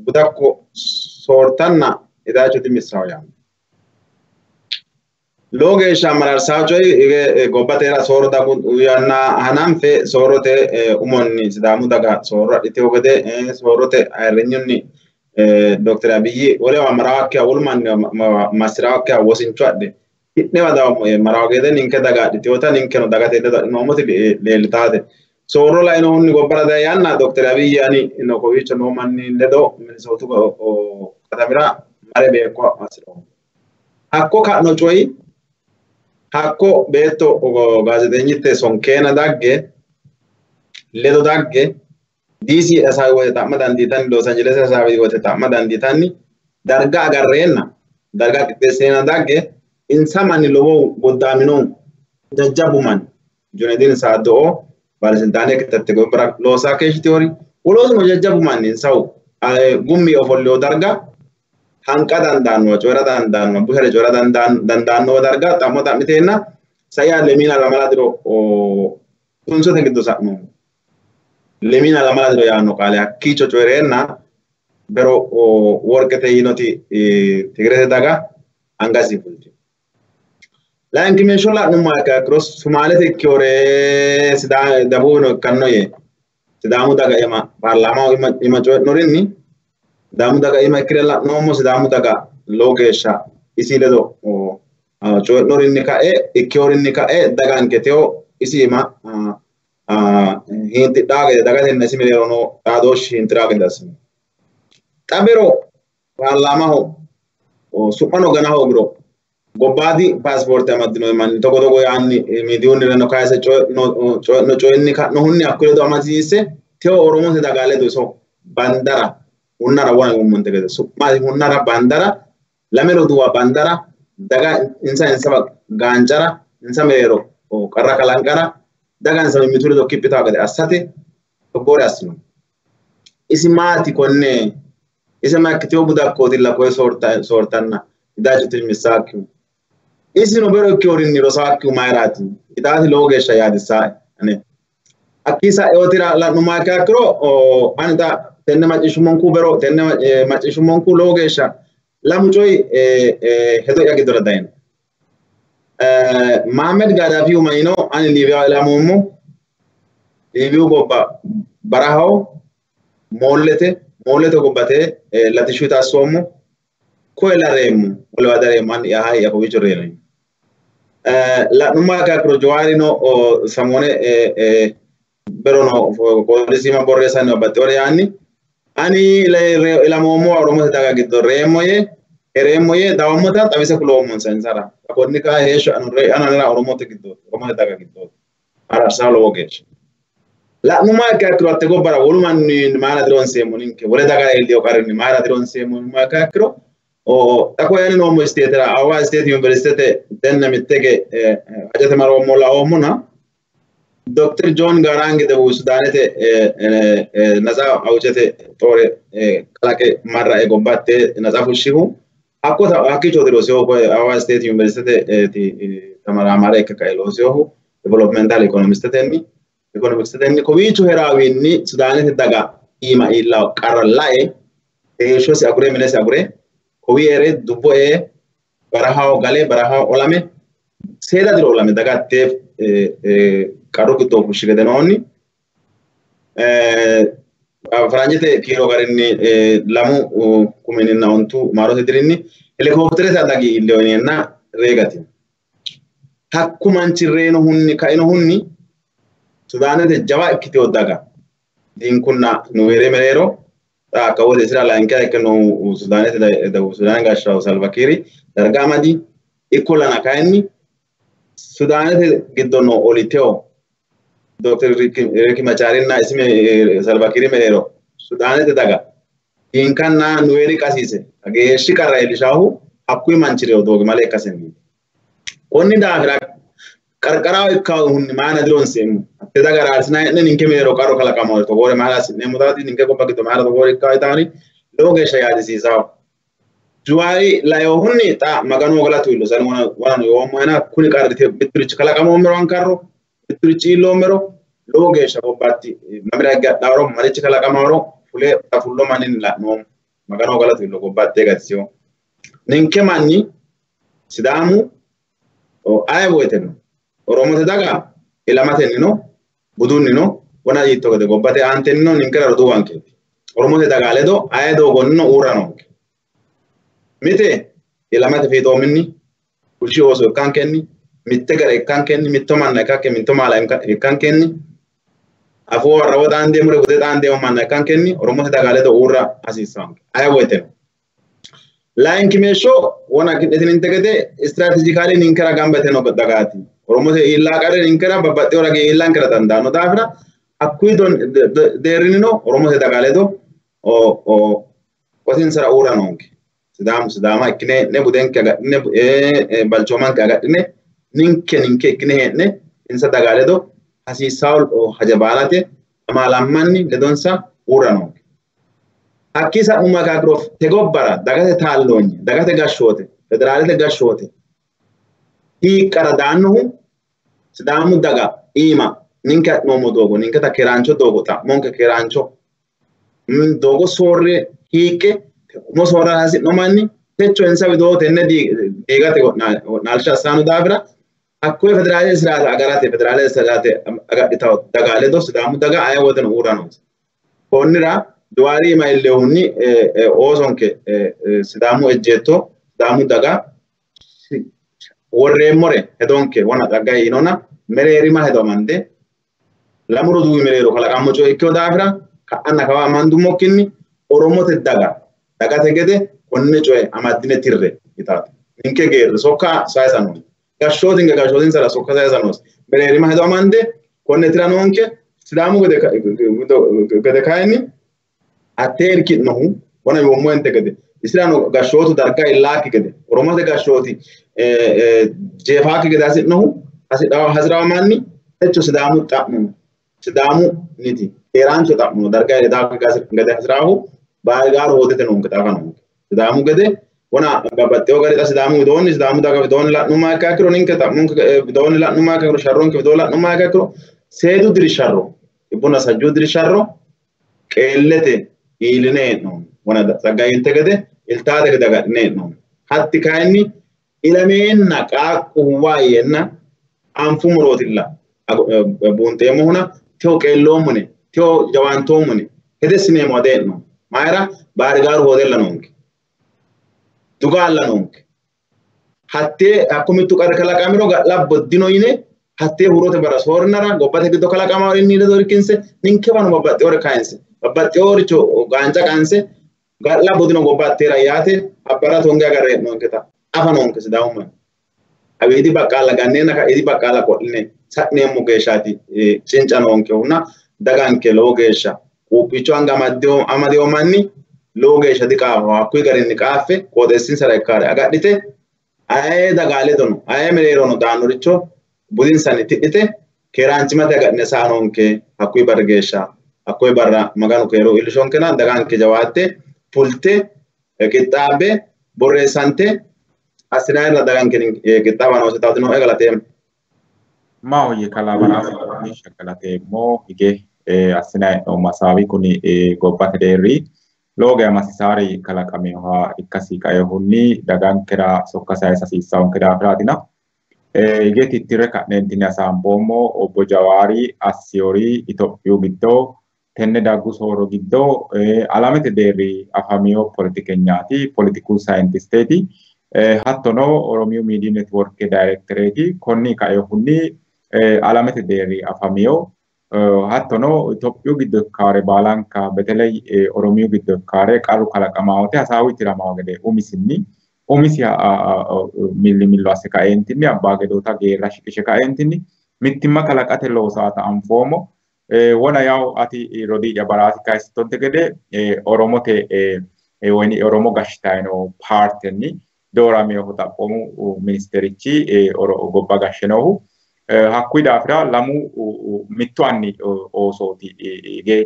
budakko soortanna idaachoti misraw yaanno lowo geeshsha mararsaa coy gobbateera sooro dagu yanna hananfe soorote umonni sidaamu daga sooro adhiteho gede soorote ayirrenyunni Dr. Abiy wala marawakya ulman masrawakya wosincho adde ne wada marawagede ninke daga ditiota ninke no daga tede no moti leeltaade sooro la ino ni gobbara da yanna Dr. Abiy yani no ko wicho no manni ledo min sotu ko kadamira mare be ko asro hakko ka no coyi hakko beto gazeteñitte sonkena dagge ledo dagge DC asai wote ta'madan ditan Los Angeles asai wote ta'madan ditani darga agarrena darga kitesena dagge insamani lowo goddamino jajjabuman Junedin Saado baalesintaane kitatte go bara loosaa keeshiti hori woloosuma jajjabu mannin sa'u gummi ofolloo darga hanqa dandaanno coora dandaanno busare coora dandaanno darga xammo xammiteenna sayyaa lemina lamala diro tunsote giddo sa'nu lemina lamala diro yaanno qaale hakkiicho cooreenna bero worqete yinoti Tigrete daga angasi fulti laanki meesho la'nummaa akka cross Sumaalete kiore dabuuno kannoye Sidaamu daga ima paarlaamaa ima co'norinni Sidaamu daga ima ikkire la'noommo Sidaamu daga lowo geeshsha isii ledo co'norinni ka'e ikkiorinni ka'e daganke teo isi ima hintidhaa gede dagatenna isi mereerono xaadooshshi hintiraa gede assino xabero paarlaamaho su'mano gana hoogiro gobbaadi paaspoorte amaddino manni togo togo yaanni miidiyunnireno kayise coyinni ka'nohunni hakkuyi ledo amadisiisse teo Oromote daga ledo iso bandara hunnara wona gummonte gede su'maati hunnara bandara lame roduwa bandara daga insa gaancara insa mereero qarra kalanqara daga insa mimmitu ledo kiphitaa gede assate toggoore assino isi maati konne isi makkiteo budakkootilla koye soortanna idaachoti missaakkiu isi no bero ikkiorinni rosaakkiu mayraati itaati lowo geeshsha yaadissaa'e ane akkisa eotira la'nummaa akka akkiro anita tenne macciishshumonku bero tenne macciishshumonku lowo geeshsha lamu coyi hedo'ya giddora dayino Mohamed Gaddafi umayino ani Liibiyaa ilamuummo Liibiyu gobba barahaw moollete gobbate latishshu taassoommo koye lareemmo wolewa dareemmo ani yahay yakowicho reenoy la'nummaa akka akkiro Jawaarino Samone berono qoodisiima borreessanni babbaxxeewore yaanni ani ilamoommo Oromote daga giddo reemmoye dawammota xawise kuloommonsa insara konni kaa heeshsho ananira Oromote daga giddooti ararsaa lowo geeshsha la'nummaa akka akkiro hatte gobbara wolu manni maala dironseemmo ninke wole daga eldiyo qarinni maala dironseemmo akka akkiro Ako yani noommo isteetera Awa State University tenne mittege ajate maroommo laoommo na Dr. John Garang debu Sudanete naza awjete tore kalake marra e gobbatte naza fushihu hakkicho dirosio ko Awa State University ti tamaramare ka kailosio developmental economist tenni ko wiichu herawinni Sudanete daga ima illa qaralae e shosi agure minesi agure Kowiere dubbo barahaw gale barahaw olame seeda diro olame daga teef qaru giddo fushigede noonni franjete kiiro garinni lamu kumeninna ontu marote dirinni helikopterete adagi illeyonenna reegati hakku manchi reeno hunni kaino hunni Sudanete jawa ikkiteo daga dinkunna nuwere mereero kawode sira lanka ikno Sudanete da Sudan gasha Salva Kiir dargamadi ikolana kaini Sudanete giddono oliteo Dr. Riek Machar na isme Salva Kiir merero Sudanete daga inkanna nuweri kasise age shikara elishahu akui manchire dogi male kasenni onni da qarqara ikka hunni maana dironsemu te daga rarsina ninke merero karo kala kamo to gore mala sinne mudati ninke ko bagito mala to gore ikka itani loge shayadi sisa juwari la yo hunni ta magano gala tuilo san wana yo mana kuni qarrite bitrich kala kamo mero ankarro bitrich ilo mero loge shabo batti mamira gaddaro marichi kala kamaro fule afullo manin la no magano gala tuilo ko batte gatsio ninke manni Sidamu o ay woyteno Oromote daga ilamatenni no budunni no wona yitto gede gobbate aantenni no ninkera rodu wanketi Oromote daga ledo ay dogonno uranonke mite ilamate fiitominni kushi oso kankenni mitte gare kankenni mitto manna kakke mitto mala kankenni afu warra wadande mure bude dande manna kankenni Oromote daga ledo ura asisanke ay woyteno Lain kimesho wona kidetin integede strategically ninkera gambate no dagati Oromote illa qare ninkera babbatte orage illa nkera dandano dafira akui don derinino Oromote dagaledo o qotin sara ura nonke sidama ikine ne budenke ne balchoman ka gadine ninke ikine ne insa dagaledo hasiisaa hajabaalate amaalammanni ledonsa uurano. Akkisa uummataa biroof tegobbara dagate taalloonye dagate gashshoote federaalete gashshoote hiiqqara daannohu sidaamu daga iima ninka noomo doogo ninka ta keeraancho doogo ta monke keeraancho doogo soorre hiiqqe umo soorra hasi'no manni techo insa widoo tenne diigate naalsha assaanu daafira akkoye federaalete siraata agarate federaalete siraate agadhitawo daga ledo sidaamu daga aya wodeno uuranooti. Konnira duwaari maillehunni oosonke sidaamu ejjeetto sidaamu daga worreemmore hedonke wona xagga inona mereerima hedomande lamuro duwi mereero kalaqammo coye ikkewo daafira ka'anna kawa amandummokkinni oromote dagate gede konne coye amaddine tirre yitaate. Ninke geerre sokka sayisanoo gashshootinke gashshootinsara sokka sayisanos mereerima hedo amande konne tiranonke sidaamu gede kayinni attee irki'nohu wona yoommo ente gede isirano gashshootu darga illaakki gede oromote gashshooti jeefaakki gede hasirawo manni techo sidaamu xa'muno sidaamu niti keeraancho xa'muno darga illaakki gede hasiraahu baarigaaru hoodete noonke xafanonke sidaamu gede wona babbaxxewo gari xa sidaamu widoonni sidaamu daga widoonni la'nummaa ikka ikkiro ninke xa'munke widoonni la'nummaa ikka ikkiro sharronke widoo la'nummaa ikka ikkiro seedu diri sharro ibbuna sajjuu diri sharro qeellete iiline hee'noonni wona saggaayinte gede iltaate gede agadhine hee'noonni. Hatti kayinni ilameenna qaaqqu huwaayenna anfu murootilla buunteemmohuna tewo qeelloommune tewo jawaantoommune hedessineemmo ade hee'noonni. Mayra baarigaaru hoodella noonke dugaalla noonke hattee akkumittu qarri kalaqamiro ga'la boddino yine hattee hurote bara soorinara gobbate giddo kalaqama inni ledo irkinse ninkewano babbaxxeewore kayinse babbaxxeeworicho gaanca qanse ga'la boddino gobbatteera yaate abbara tonge agarre hee'noonketa afa noonke sidaamu manni awiidi baqqaalla ganneenna ka'iidi baqqaalla qo'line sa'neemmo geeshshaati cinca noonkehunna daganke lowo geeshsha quuphicho anga amadewo manni lowo geeshsha diqaafa hakkuyi garinni qaaffe qooxeessinsara ikkaare agadhite aye dagaa ledono aye mereerono daannoricho budinsanni tidhite keeraanchimate agadhine saanonke hakkuyi barri geeshsha hakkuyi barra maganu keero iillishonkena daganke jawaatte fulte qixxaabbe borreessante assinayirra daganke qixxaaba noositaatino egalateema. Mahoyye kalabaraaf shakalateemmoo hige assinay masaawi kuni gobbate deerri looge amasisaari kalaqameha ikkasi qaehunni dagankera sokka sayisasiissaonke daafiraatina hige tittire ka'neentini asaamboommo obbo Jawaari Assiyori Itophiyu giddo tenne daggu sooro giddo alamete deerri afamiyo politikeenyaati politiku saayintisteeti hattono Oromiyu Miidiyu Network Daayirektereeti konni qaehunni alamete deerri afamiyo hattono Itophiyu giddo ikkaare baalanka beteley Oromiyu giddo ikkaare qarru kalaqamaawoti hasaawi tiramawo gede umisi millimillo asse kaeentinni abbaa gedoota geerra shiqishe kaeentinni mittimma kalaqate loosaata anfoomo wona yaw ati rodiya baraati kaysittonte gede Oromote woyni Oromo gashshitayino paartenni doorameehu xaphoomu ministerichi gobba gashshinohu hakkuyi daafira lamu mittu anni oosooti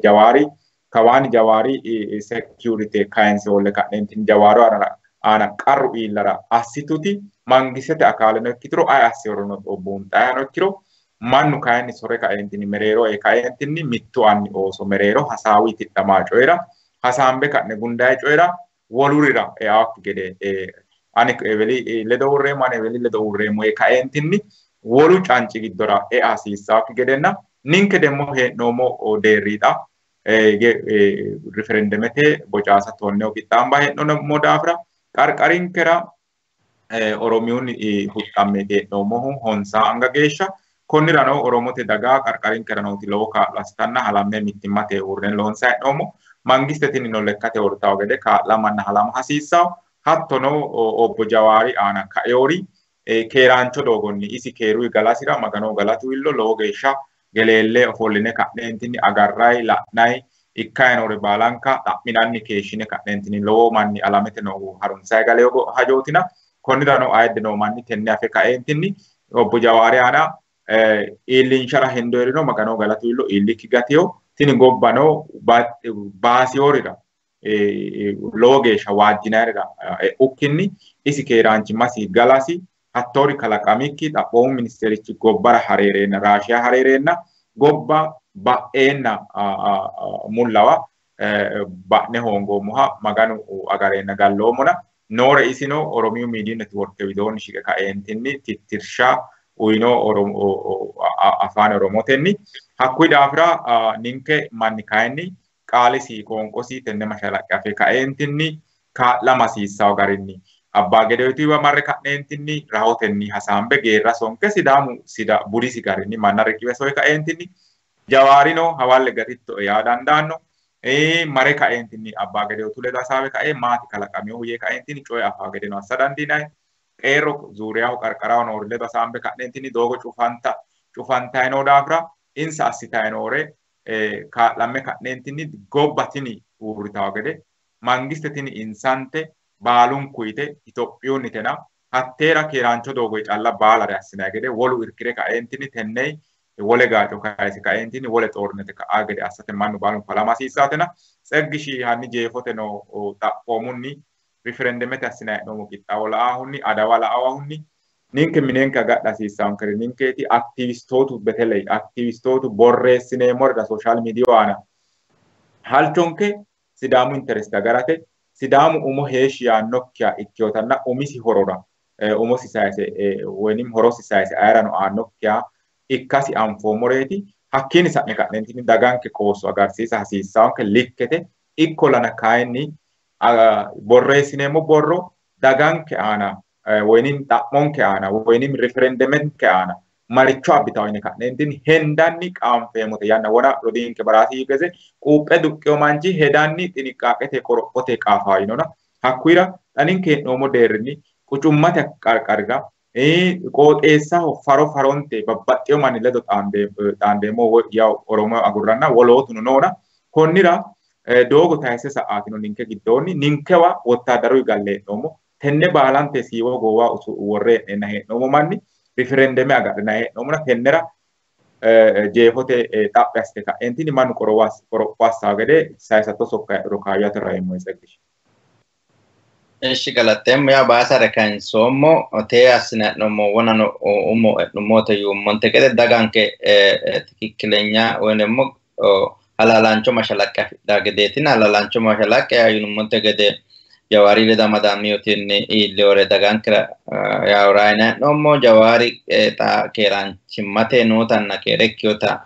Jawaari kawaani Jawaari security kaayinse wolle ka'neentini Jawaaro aana qarru iillara assituti mangisete akaaleno ikkitiro ay assihorono buunxayano ikkiro mannu kayinni sore kaeentini mereero kaeentini mittu anni ooso mereero hasaawi tidhamaa coyra hasaambe ka'ne gundaye coyra wolurira akki gede ani weli ledo urreemmo ane weli ledo urreemmo kaeentini wolu canci giddora hasiissaakki gedenna ninke demmo hee'noommo deerriidha referendumete bocaasa tonneho qixxaamba hee'noommo daafira qarqarinkera Oromiyuun huxxamme hee'noommohu honsaa anga geeshsha konnirano Oromote daga qarqarinkera nooti lowo kaa'lastanna halamme mittimmate uurren loonsa hee'noommo mangistetini no lekkate hortawo gede kaa'lamanna halama hasiissawo hattono obbo Jawaari aana kaeori keeraancho doogonni isi keeruyi galasira magano galatu illo lowo geeshsha geleelle ofolline ka'neentini agarray la'nay ikkayinore baalanka xa'minanni keeshshine ka'neentini lowo manni alamete noohu harunsay galeyo hajootina konnirano ayidde noo manni tenne afe kaeentinni obbo Jawaari aana ilin shara hendoerino magano galatu illo illikki gateo tini gobbano baasi orira lowo geeshsha waajjinayrira ukkinni isi keeraanchimmasi galasi hattori kalaqamikki xaphoomu ministerichi gobbara hareereenna raashiya hareereenna gobba ba'eenna mullawa ba'ne hoongoommoha maganu agareenna galloomona noore isino Oromiyu Media Network widoonni shiqe kaeentinni tittirsha uyino afaan Oromotenni hakkuyi daafira ninke manni kayinni qaalisi qoonqosi tenne mashalaqqe afe kaeentinni kaa'lama hasiissawo garinni abbaa gedeetiwa marre ka'neentinni rahotenni hasaambe geerra sonke sidaamu budisi garinni manna riqiwe soye kaeentinni jawaarino hawalle garitto yaa dandaanno mare kaeentinni abbaa gedeetu ledo hasaawe ka'e maati kalaqamihu yee kaeentinni coye afaa gedeno assa dandiinay qeerro zuuriyaho qarqaraho noori ledo hasaambe ka'neentinni doogo cufantayino daafira insa assitayinoore kaa'lamme ka'neentinni gobbatini uurritawo gede mangistetini insante baalunkuyite Itophiyunnitena hatteera keeraancho doogoy calla baalare assinay gede wolu irkire ka'eentinni tenney wole gaaco kayisi ka'eentinni wole xoornete ka'aa gede assate mannu baalun falama hasiissaatena tseggishii hanni jeefote no xaphoomunni riferendemete assinay hee'noommo qixxaawo la'aahunni adawa la'awahunni ninke minenke agadha hasiissaankeri ninkeeti aktiivistootu beteley aktiivistootu borreessineemmore sooshaal miidiyaa aana halchonke sidaamu intereste agarate sidaamu umo heeshshi yaannokkiha ikkeyootanna umisi horora umosi sayise woyinim horosi sayise ayirano aannokkiha ikkasi anfoommoreeti hakkiini sa'ne ka'neentinni daganke qoosso agarsiisa hasiissaanke likkete ikkolana kayinni borreessineemmo borro daganke aana woyinim xa'monke aana woyinim riferendemenke aana maricho abbitawo yine ka'neentinni hendanni qaanfeemmote yanna wona rodiinke baraati geze quuphe duqqeyo manchi hedanni xiniqqaaqete qorophote qaafaa yinona hakkuyira dhaninke hee'noommo deerrinni qucummate qarqarira qooxeessaho faronte babbaxxeyo manni ledo xaandeemmo yaw Oromo agurranna wolootuno noona konnira doogo tayise sa'aatino ninke giddoonni ninkewa wottaadaruyi galle hee'noommo tenne baalante siiwo goowa worre hee'neenna hee'noommo manni riferendeme agadhina hee'noomona tennera jeefote xaphi assite ka'eentinni mannu qoropho assawo gede sayisatto sokka heedhuro kaayyate raheemmo tseggishii. Eshi galatteemmo yaa baasare kayinsoommo tee assine hee'noommo wonano umo hee'nummote yuummonte gede daganke tikikkilenya woyinemmo halaalancho mashalaqqe afidhaa gedeetina halaalancho mashalaqqe yinummonte gede jawaari leda madamiyotinni iilleore dagankira yaawraayina hee'noommo jawaari xa keeraanchimmate nootanna keerekkiyota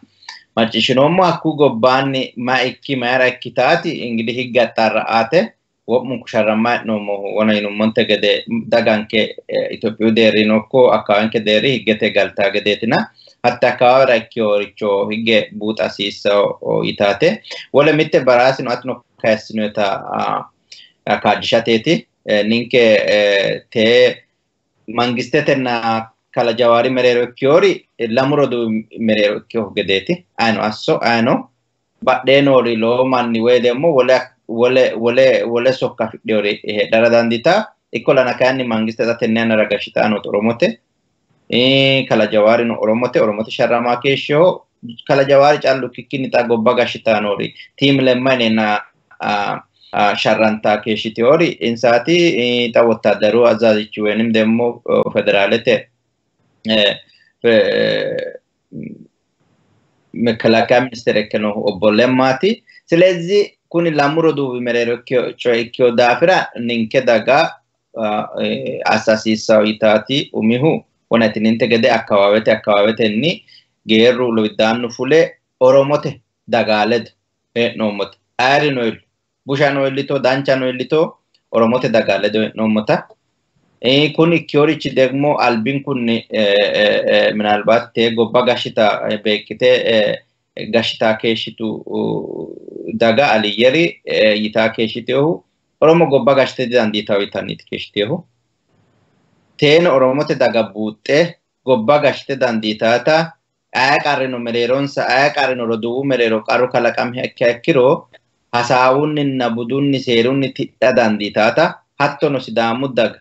macciishshinoommo hakkuu gobbaanni ma ikki mayra ikkitaati ingidi higge axxarra'aate wo'munku sharramma hee'noommo wona yinummonte gede daganke Itophiyu deerrinokko akkaawanke deerri higgete galtaa gedeetina hatta akkawaawera ikkiyooricho higge buuxa hasiissawo yitaate wole mitte baraasino atino kayissinoyta kaajjishateeti ninke te mangistetenna kala jawaari mereero ikkiyoori lamu rodu mereero ikkiyoho gedeeti ayino asso ayino badhee noori lowo manni woy demmo wole sokka afidheyori heedhara dandiitaa ikkolana kayinni mangisteta tenne yannara gashshitaanooti Oromote kala jawaarino Oromote sharramaa keeshsheho kala jawaari callu kikkinni xa gobba gashshitaanoori tiim lemma yineenna sharrantaa keeshshiteyoori insaati xa wottaaddaru azazichi woyinim demmo federaalete መከላከያ ሚኒስቴር ነው ኦቦለማቲ ስለዚህ ኩኒ ላሙሮዱ መሬሮኪ ቾይኪዮ ዳፍራ ንንከዳጋ አሳሲሳው ይታቲ ኡሚሁ ወነቲን እንተገደ አካባቢተኒ ጌሩ ለዳኑ ፉሌ ኦሮሞቴ ዳጋለድ ኖሞት አሪኖል ቡሻኖልቶ ዳንቻኖልቶ ኦሮሞቴ ዳጋለድ ኖሞታ ኩኒ ኪዮሪች ደግሞ አልቢን ኩኒ ምናልባት ተጎባ ጋሽታ በክቴ ጋሽታ ከሽቱ ዳጋ አልየሪ ይታ ከሽቴው ኦሮሞ ጎባ ጋሽቴ ዳንዲታው ይታኒት ከሽቴው ቴን ኦሮሞቴ ዳጋ ቡጤ ጎባ ጋሽቴ ዳንዲታታ አያቃሪኖ መሬሮንሳ አያቃሪኖ ሮዱ መሬሮ ቃሩ ከለቃም ሄከኪሮ ሀሳውንና ቡዱን ሴሩን ትዳ ዳንዲታታ ሀቶኖ ሲዳሙ ዳጋ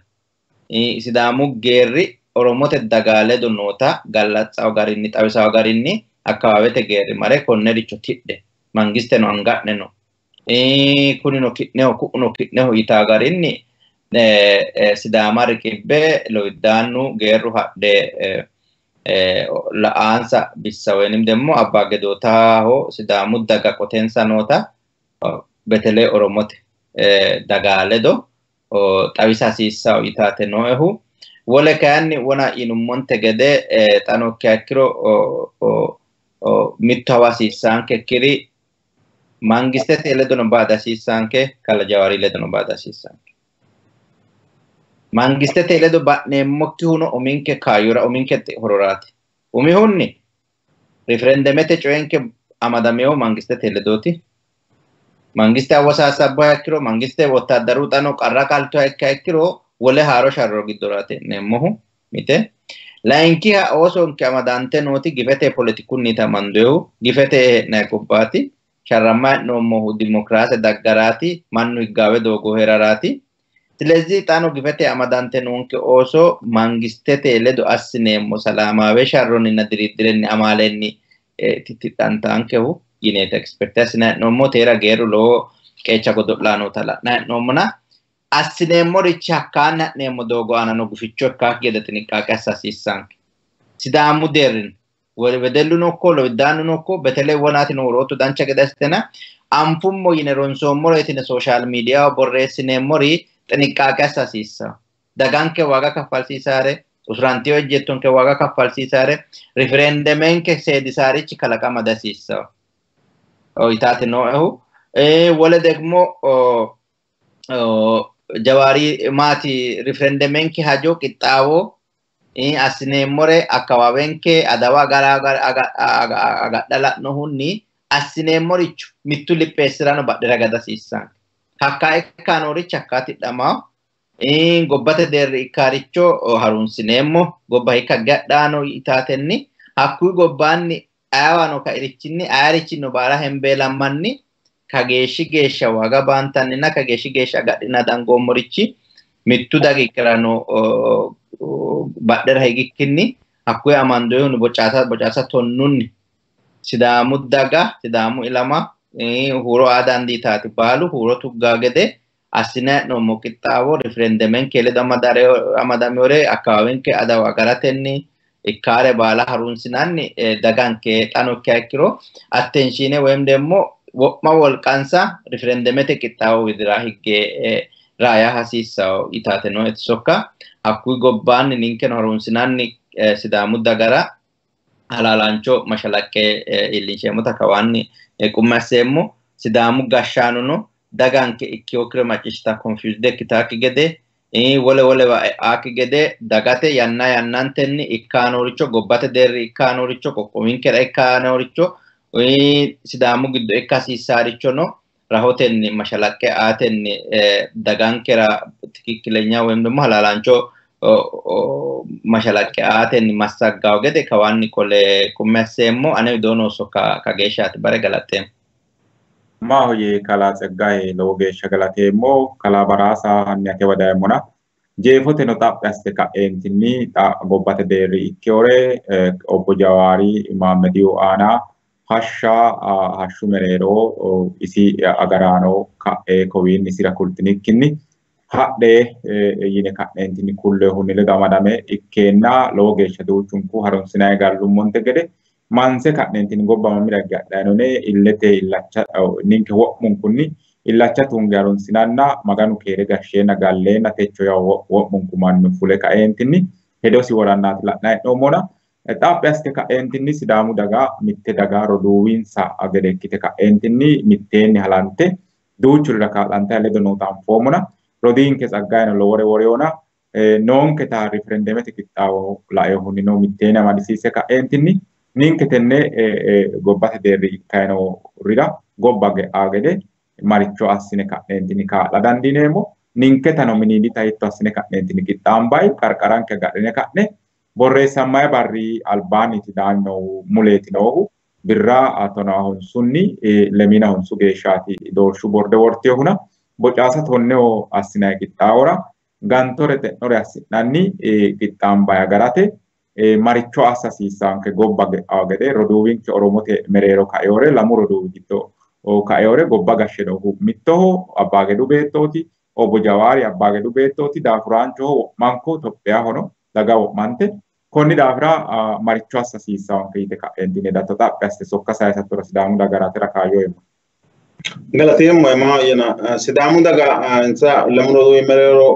Sidamu geerri oromote dagaale donoota gallatsa ogarinni xawisa ogarinni akkawaawete geerri mare konnericho tidhe mangiste no angadne no kunino ki'neho ita garinni sidaama riqibbe loiddaannu geerru hadhe la'aansa bissa wenim demmo abbaa gedootaho sidaamu daga qotensa noota betele oromote dagaaledo xawisa hasiissa itaate nooehu wole kayinni wona inummonte gede xanokki akkiro mitto hawasiissaanke kiri mangistete ledono baada hasiissaanke kala jawaari ledono baada hasiissaanke mangistete ledo ba'neemmokkihuno uminke kaayyora uminke hororaati umihunni referendumete coyenke amadameeho mangistete ledooti mangiste hawasaasabba akkiro mangiste wottaddaru xano qarra kalto akkiro wole haaro sharro giddoraate neemmohu mite lainkiha osonke amadante nooti gifete politikunni tamandoehu gifete na gobbaati sharramma noommohu dimokiraase daggaraati mannu higgaawe doogo heraraati ስለዚህ ጣኖ ግፈቴ አማዳንቴ ኖንከ ኦሶ ማንግስቴቴ ለዶ አስኔሞ ሰላማዌ ሻሮንና ድሪድረኒ አማለኒ ቲቲጣንታንከው ይኔት ኤክስፐርተስ ና ኖሞ ቴራ ጌሩ ሎ ቄቻ ጎዶላኖ ተላ ና ኖምና አስኔሞ ሪቻ ካና ኔሞ ዶጎ አናኖ ጉፍቾ ካክ ገደ ጥንቃቄ አሳሲሳንክ ሲዳሙ ደርን ወለ በደሉ ኖኮ ለዳኑ ኖኮ በተለይ ወናት ነው ሮቱ ዳንቸ ገደስተና አምፉሞ ይነሮንሶ ሞሮ የቲነ ሶሻል ሚዲያ ቦሬስኔ ሞሪ ጥንቃቄ አሳሲሳ ዳጋንከ ዋጋ ከፋልሲሳሬ ኡስራንቲ ወጀቶንከ ዋጋ ከፋልሲሳሬ ሪፈረንደመንከ ሴዲሳሪች ከለቃማ ዳሲሳ ኦይታት ነው ወለ ደግሞ ጀዋሪ ማቲ ሪፈረንደመንከ ሃጆ ቂጣዎ አስኔሞሬ አካባቢንከ አዳዋ ጋራ አጋዳላ ነውኒ አስኔሞሪቹ ሚቱ ሊፔስራኖ ባደረጋዳሲሳ hakkae kanoricha akkati dama gobbate derri ikkaricho harunsineemmo gobba hikka gaddaano itaatenni hakku gobbaanni aawano ka irichinni aarichinno baara hembeelammanni kageeshi geeshsha waga baantannina kageeshi geeshsha gadhina dangoomorichi mittu daqiiqirano badhera higikkinni hakku amandoyunu bocaasa tonnunni sidaamu daga sidaamu ilama huro adandi taati baalu huro tuggagede asina no mokittawo referendumen kele amadamore akawenke adawa garatenni ikkare baala harunsinanni daganke xanokki akkiro attenshine wem demmo wo'ma wolqansa referendumete qittawo widira higge raya hasiissawo itate no sokka hakku gobbaanni ninke harunsinanni sidaamu dagara halalancho mashalaqqe illinshemota kawanni kummaseemmo sidaamu gashshaanono daganke ikkiokre macishta confused kitaki gede wole aki gede dagate yanna yannantenni ikkaanoricho gobbate derri ikkaanoricho qoqqowinkera ikkaanoricho sidaamu giddo ikkasiisaricho no rahotenni mashalaqqe aatenni dagankera tikikkilenya wemdemo halalancho mashalaqqe aatenni massaggawo gede kawanni kole kummaseemmo ane doono sokka kageeshati bare galateem ma hoye kala tsaggae lowo geeshsha galateemmo kala barasa hannate wadaemona jeefote no xaphaste ka entinni gobbate deerri ikkiore obbo Jawaari Maamediyu aana hashshu mereero isi agaraano ka'e kowiinni sira kultinikkinni hadhe yine ka'neentinni kulle hunile damadame ikkeenna lowo geeshsha duuchunku harunsinay gallummonte gede manse ka'neentinni gobba mamira gadhaanone illete illacha ninke wo'munkunni illacha tunge harunsinanna maganu keere gashsheenna galleenna techo ya wo'munku mannu fule ka'eentinni hedosi worannaati la'nay dhoomona xaphi aste ka'eentinni sidaamu daga mitte daga roduuwinsa gede ikkite ka'eentinni mitteenni halante duuchurira kaa'lante ledo noota anfoomona rodinke tsaggaino lowore woreona nonke ta referendumete qittawo laeohunni no mitteena amadisiise ka'eentinni ninke tenne gobbate deerri ikkayno rira gobbage agede maricho assine ka'neentinni kaa'la dandineemmo ninke tano miniidita hitto assine ka'neentinni qixxaambayi qarqaranke gadhine ka'ne borreessammayi barri albaanniti daanno muleeti noohu birra atona honsunni lemina honsu geeshshaati doorshu borde worteehuna bocaasa tonneo assinay qixxaawora gantore te'nore assinanni qixxaambay agarate maricho assasiissa anke gobba gede roduuwinke Oromote mereero kaeore lamu roduuwi giddo kaeore gobba gashshe noohu mittoho Abbaagedu beettooti Obbo Jawaari Abbaagedu beettooti daafuraanchoho wo'manko Itophiyahono daga wo'mante konni daafira maricho assasiissa anke yite ka'eentine datta xaphi aste sokka sayisattora Sidaamu dagaratera kaayyoemma. Galateemmo ma yena Sidaamu daga insa lamu roduuwi mereero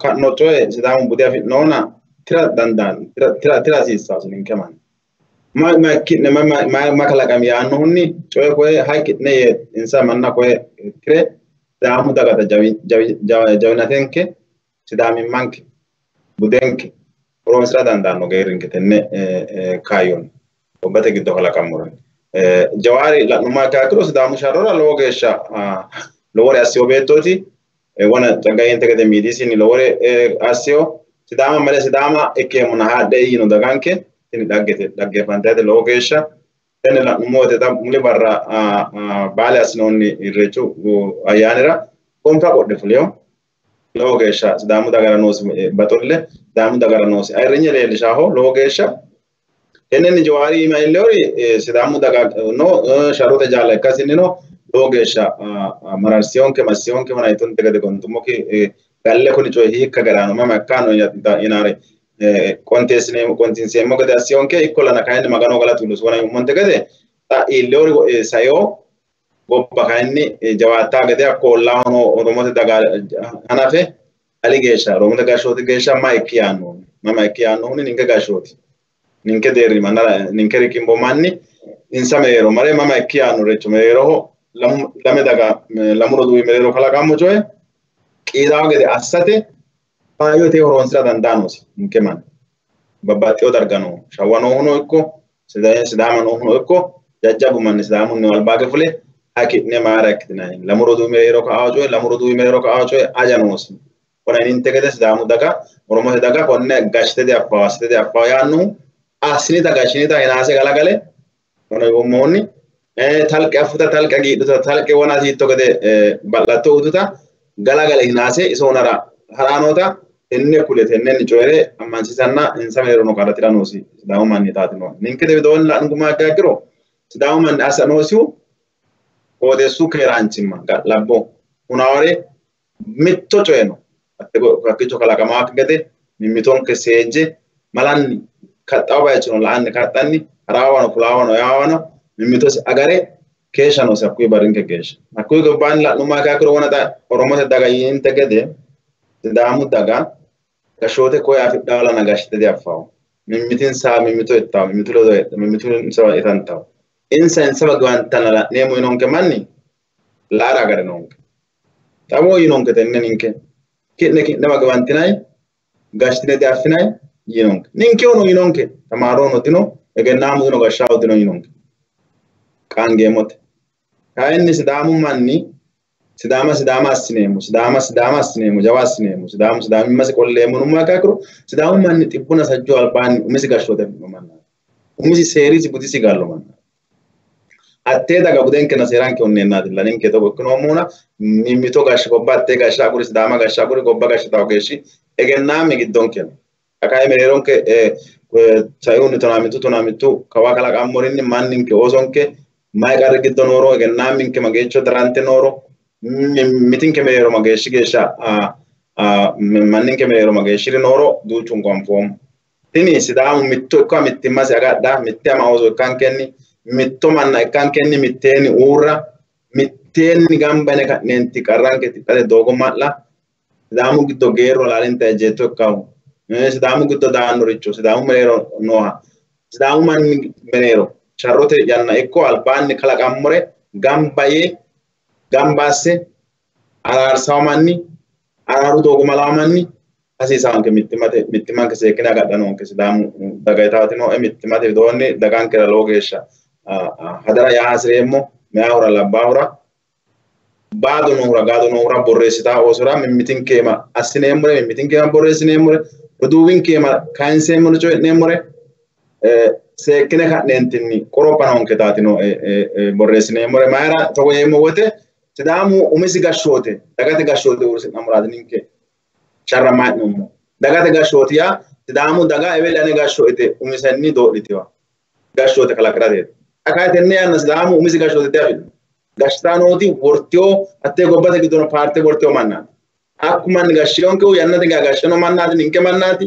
ka'no coye Sidaamu bude afi'noona tira dandaan tira hasiissaasi ninke manni. Ma kalaqami yaannohunni coye koye hayki'ne yee insa manna koye tire Sidaamu dagata jawinatenke Sidaamimmanke budenke horonsira dandaanno geerinke tenne kaayyoon gobbate giddo kalaqamurani. Jawaari la'nummaa kaakiro Sidaamu sharrora lowo geeshsha lowore assio beettooti wana cangayinte gede miidiisinni lowore assio Sidaama male Sidaama ikkeemuna haadhe yino daganke tini dhaggeeffantayte lowo geeshsha tenne la'nummote muli barra baale assinoonni irreechu ayyaanira gonfa qodhe fuleyo lowo geeshsha Sidaamu dagara noosi baxolle Sidaamu dagara noosi ayirrinye leellishaaho lowo geeshsha tenne Jawaari imailleori Sidaamu daga no sharrote jaalla ikkasinni no lowo geeshsha mararsiyonke massiyonke wana itunte gede kontummoki galle kuni coye hiikka garaano mama akkaano yinaare qontinseemmo gede assiyonke ikkollana kayinni magano galatullus wana yummonte gede xa iilleori sayo gobba kayinni jawaattaa gede akko ollaahono Oromote daga hanafe ali geeshsha Oromote gashshooti geeshsha ma ekki yaannohuni mama ekki yaannohuni ninke gashshooti ninke deerri manna ninke riqimbo manni insa mereero mare mama ekki yaanno recho mereeroho lame daga lamu roduuwi mereero kalaqammo coye qiidaawo gede assate kaayyote horonsira dandaanosi ninke manni babbaxxeyo darga noohu shawwa noohuno ikko Sidaama noohuno ikko jajjabu manni Sidaamunni albaage fule haki'ne maara ikkitinayi lamu roduuwi mereero ka'awo coye lamu roduuwi mereero ka'awo coye aja noosi kona ininte gede Sidaamu daga Oromote daga konne gashitete affawo yaannohu assinita gashinita hinaase galagale kona yommoonni talqe affuta talqe giidhuta talqe wona hiitto gede bal'atto ututa galagale hinaase isoonara haraanoota tenne kule tennenni coyre ammansiisanna insa mereerono qaratira noosi Sidaamu manni taatino ninkete widoonni la'nummaa akkiro Sidaamu manni assa noosihu qooxeessu keeraanchimma labbo hunaawore mitto coyeno hakkicho kalaqamaa akka gede mimmitonke seejje malanni kaxxawo bayichino la'anni kaxxanni haraawano fulaawano yaawano mimmitosi agare keeshsha noosi hakkuyi barrinke geeshsha hakkuyi gobbaanni la'nummaa akkiro wona Oromote daga yinte gede Sidaamu daga gashshoote koye afidhawo lana gashshitete affawo mimmitinsa mimmito ittawo mimmitu ledo mimmitinsa itantawo insa bagawantana la'neemmo yinonke manni laara agare noonke xamoo yinonke tenne ninke ki'ne bagawantinayi gashtinete affinayi yinonke ninke ono yinonke tamaarono tino egennaamu tino gashshaawo tino yinonke qaangeemmote kayinni Sidaamu manni Sidaama assineemmo jawa assineemmo Sidaamimmasi qolleemmo nummaa akkiro Sidaamu manni xibbuna sajjoo albaanni umisi gashshoote afidhino mannaati umisi seerisi budisi gallo mannaati attee daga budenkena seeranke onneennaatilla ninke togo ikkinoommoona mimmito gashshi gobba attee gashshaa kuri Sidaama gashshaa kuri gobba gashshitawo geeshshi egennaammi giddonkeno akayi mereeronke sayuunni tonaamittu kawaa kalaqammorinni manninke oosonke mayi qarri giddo nooro egennaamminke mageecho darante nooro mitinke mereero mageeshshi geeshsha manninke mereero mageeshshiri nooro duuchunko anfoommo tini Sidaamu mitto ikko mittimmasi agadha mitte ama ooso ikkankenni mitto manna ikkankenni mitteenni uurra mitteenni gamba yine ka'neenti qarranke tidhate doogo ma'la Sidaamu giddo geerro laalinta ejjeetto ikkahu Sidaamu giddo daannoricho Sidaamu mereero nooha Sidaamu manni mereero sharrote yanna ikko albaanni kalaqammore gamba asse araarsawo manni araaru doogo malawo manni hasiisaanke mittimmanke seekkine agadha noonke Sidaamu daga itaatino mittimmate widoonni dagankera lowo geeshsha hadara yaa hasireemmo meyaahura labbaahura baado noohura borreessitaa oosora mimmitinkeema assineemmore mimmitinkeema borreessineemmore roduuwinkeema kayinseemmore coyi'neemmore seekkine ka'neentinni qoropha noonke taatino borreessineemmore mayira togo yeemmo wote Sidaamu umisi gashshoote dagate gashshoote uurrisin'amuraati ninke sharramaa numu dagate gashootiya sidaamu daga ebele ane gashoote umisanni doodhitiwa gashoote kalaqrate akaatenne anna sidaamu umisi gashoote dafi gashtaanooti wortiyo atte gobbate gidono parte wortiyo mannaati akkuma ni gashionke yannate gashano mannaati ninke mannaati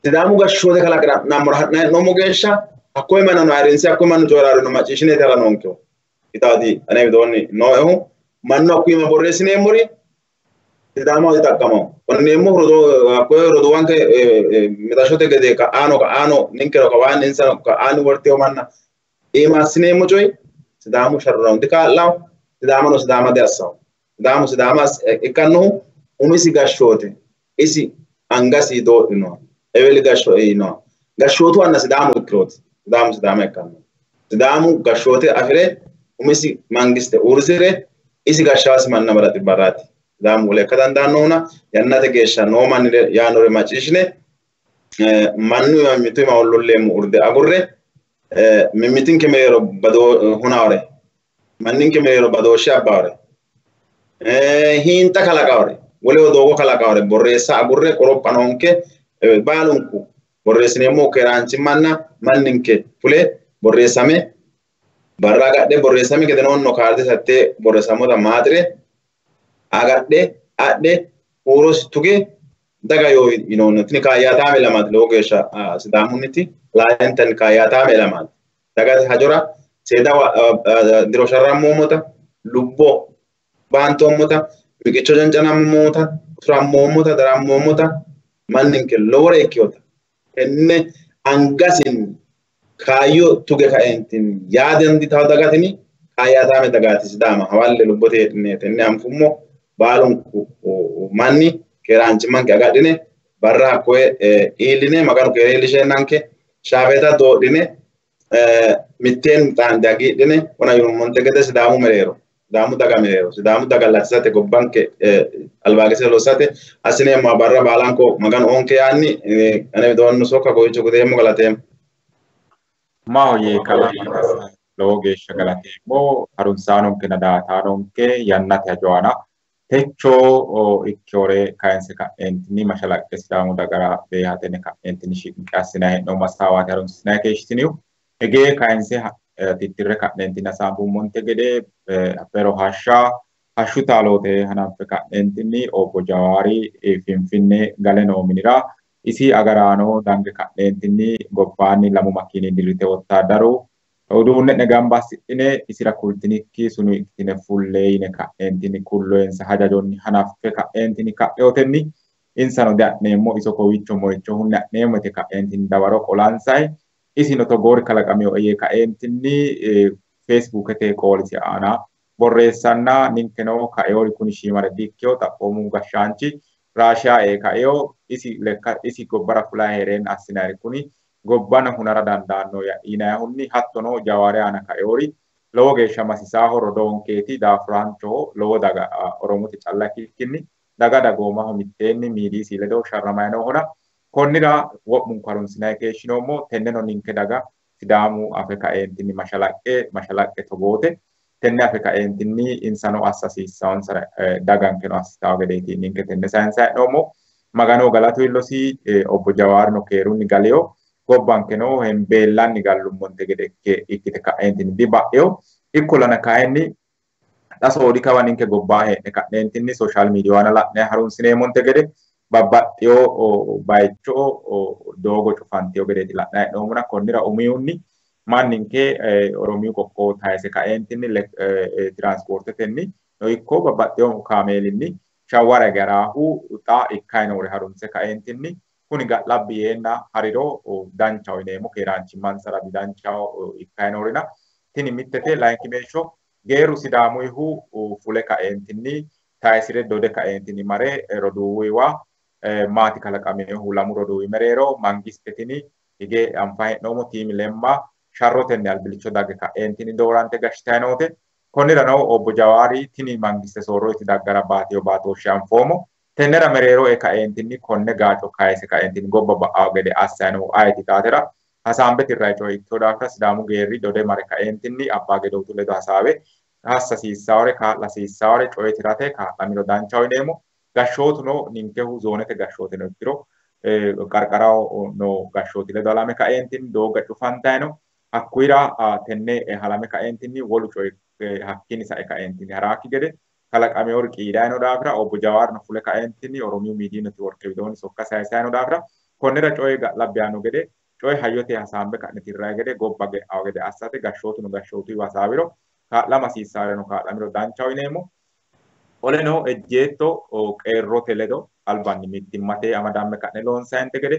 sidaamu gashoote kalaqra namra nomo geesha akkoy manano arense akkoy manu jooraro no macishine tala nonke itaadi ane bidonni noehu manno akkoy ma borresine muri sidaamu itakamo onneemo rodo akkoy rodo wanke metashote gede ka ano ninkero ka wan insano ka anu wortiyo manna ima sinemo joy sidaamu sharraw dika law sidaamu no sidama de asaw sidama ikanno umisi gashoote isi angasi do ino eveli gasho ino gashootu anna sidaamu ikrot sidama ikanno sidaamu gashoote afire umisi mangiste ursire isi gashawasi manna barati barati sidaamu wole kadandannona yannate geesha no manire yaanore macishine mannu yamitu ma ollollemu urde agurre mimitin kemero bado hunawre mannin kemero bado shabawre hinta kalaqawre wole dogo kalaqawre borresa agurre qoroppanonke balunku borresinemo keranchi manna manninke fule borresame barragadde borresame kede nonno kaarde satte borresamo da madre agadde adde uros tuge daga yo inono tini kayata melamat logesha sidamuniti laentan kayata melamat daga hajora seda diro sharrammo mota lubbo banto mota bigicho janjana mota trammo mota darammo mota manninke lowre kyota enne angasin kayo tuge ka entin yaden di taw dagatini kayata me dagati sidama hawalle lubbote ne tenne amfummo balon manni keranchi manke agadine barra koe iline maganu ke ilishe nanke shaveta do dine mitten tan dagi dine ona yum montegede sidamu merero damu daga latsate go banke albagese lo sate asine ma barra balanko magan onke yanni ane don soka go chogode mo galate ma hoye kala loge shagalate mo harunsano ke nada tanon ke yannate joana techo ikkore kaense ka entini mashalak sidamu daga be hatene ka entini shikasina no masawa tarun snake shitiniu ege kaense titirre ka entina sambu montegede pero hashu talote hanafe ka entini obo jawari finfinne galeno minira isi agarano dange ka entini gobbani lamu makini dirite wottadaru udunne ne gamba sitine isira kultinikki sunu iktine fulle ine ka entini kulloensa hajajonni hanafe ka entini ka yotenni insano datnemo isoko wicho moicho hunnemo te ka entini dawaro qolansai isino to gor kala kamio ye ka entini Facebook te qolisi ana borresanna ninkeno ka yori kuni shimare dikkyo ta omu gashanchi Russia e ka yo isi lekka isi gobbara fula heren asinari kuni gobbana hunara dandaanno ya ina hunni hattono jaware ana ka yori lowo geeshsha masisaho rodonketi da franco lowo daga oromoti calla kikkinni daga dagoomaho mitteenni miidi siledo sharramayno hona konnira wo'mun karunsinay keeshinomo tenne ninke daga sidaamu afrika entini mashalaqqe togote tenne afrika entini insano assasiissaon sara dagankeno assitawo gedeeti ninke tenne sainsa nomo magano galatu illosi obbo jawarno keerunni galeo gobbankeno hembeellanni gallummonte gede ikkite ka entini diba'yo ikkolana kaenni dasoodi kawa ninke gobbaa heedhe ka entini social media wana la'ne harunsineemonte gede babbaxxeyo bayicho doogo cufantiyo gedeeti la'nay noomuna konnira umiyunni manninke oromiyu qoqqowo tayise kaentinni transportetenni no ikko babbaxxeyo kaameelinni shawwara garaahu xa ikkaynoore harunse kaentinni kuni ga'labbi yeenna hariro danchaho yineemo keeraanchimmansara bidanchaho ikkaynoorina tini mittete layinkimeeshsho geeru sidaamuyihu fule kaentinni tayisire dode kaentinni mare roduuwiwa maati kalaqameehu lamu roduuwi mereero mangistetini hige anfa he'noomo tiimi lemma sharrotenni albilicho dagge kaentini doorante gashitaynote konnirano obbo jawaari tini mangiste soorroyti daggara baatiyo baatooshshe anfoomo tennera mereero e kaentinni konne gaaco kayise kaentini gobba ba'awo gede assayno ayiti taatera hasaambe tirray coy ikkeo daafira sidaamu geerri dode mare kaentinni abbaa gedootu ledo hasaawe hassasiisaawore kaa'lasiisaawore coye tirate kaa'lamiro danchaho yineemmo. Gashshootuno ninkehu zoonete gashshootino ikkiro qarqaraho no gashshooti ledo halame ka'eentinni dooga cufantayi no. Hakkuyira tenne halame ka'eentinni wolu coye hakkiinni sa'e ka'eentinni haraakki gede kalaqameewori qiidayi no daafira obbo Jawaarino fule ka'eentinni Oromiyu Miidiyu Netiworke widoonni sokka sayisayi no daafira konnira coye ga'labbi yaanno gede coye hayyote hasaambe ka'ne tirrayi gede gobba ge'awo gede assate gashshootuno gashshootuyiwa hasaawiro kaa'lama hasiisaawireno kaa'lamiro danchaho yineemmo. Qoleno ejjeetto qeerrote ledo albanni mittimmatee amadamme ka'ne loonsayinte gede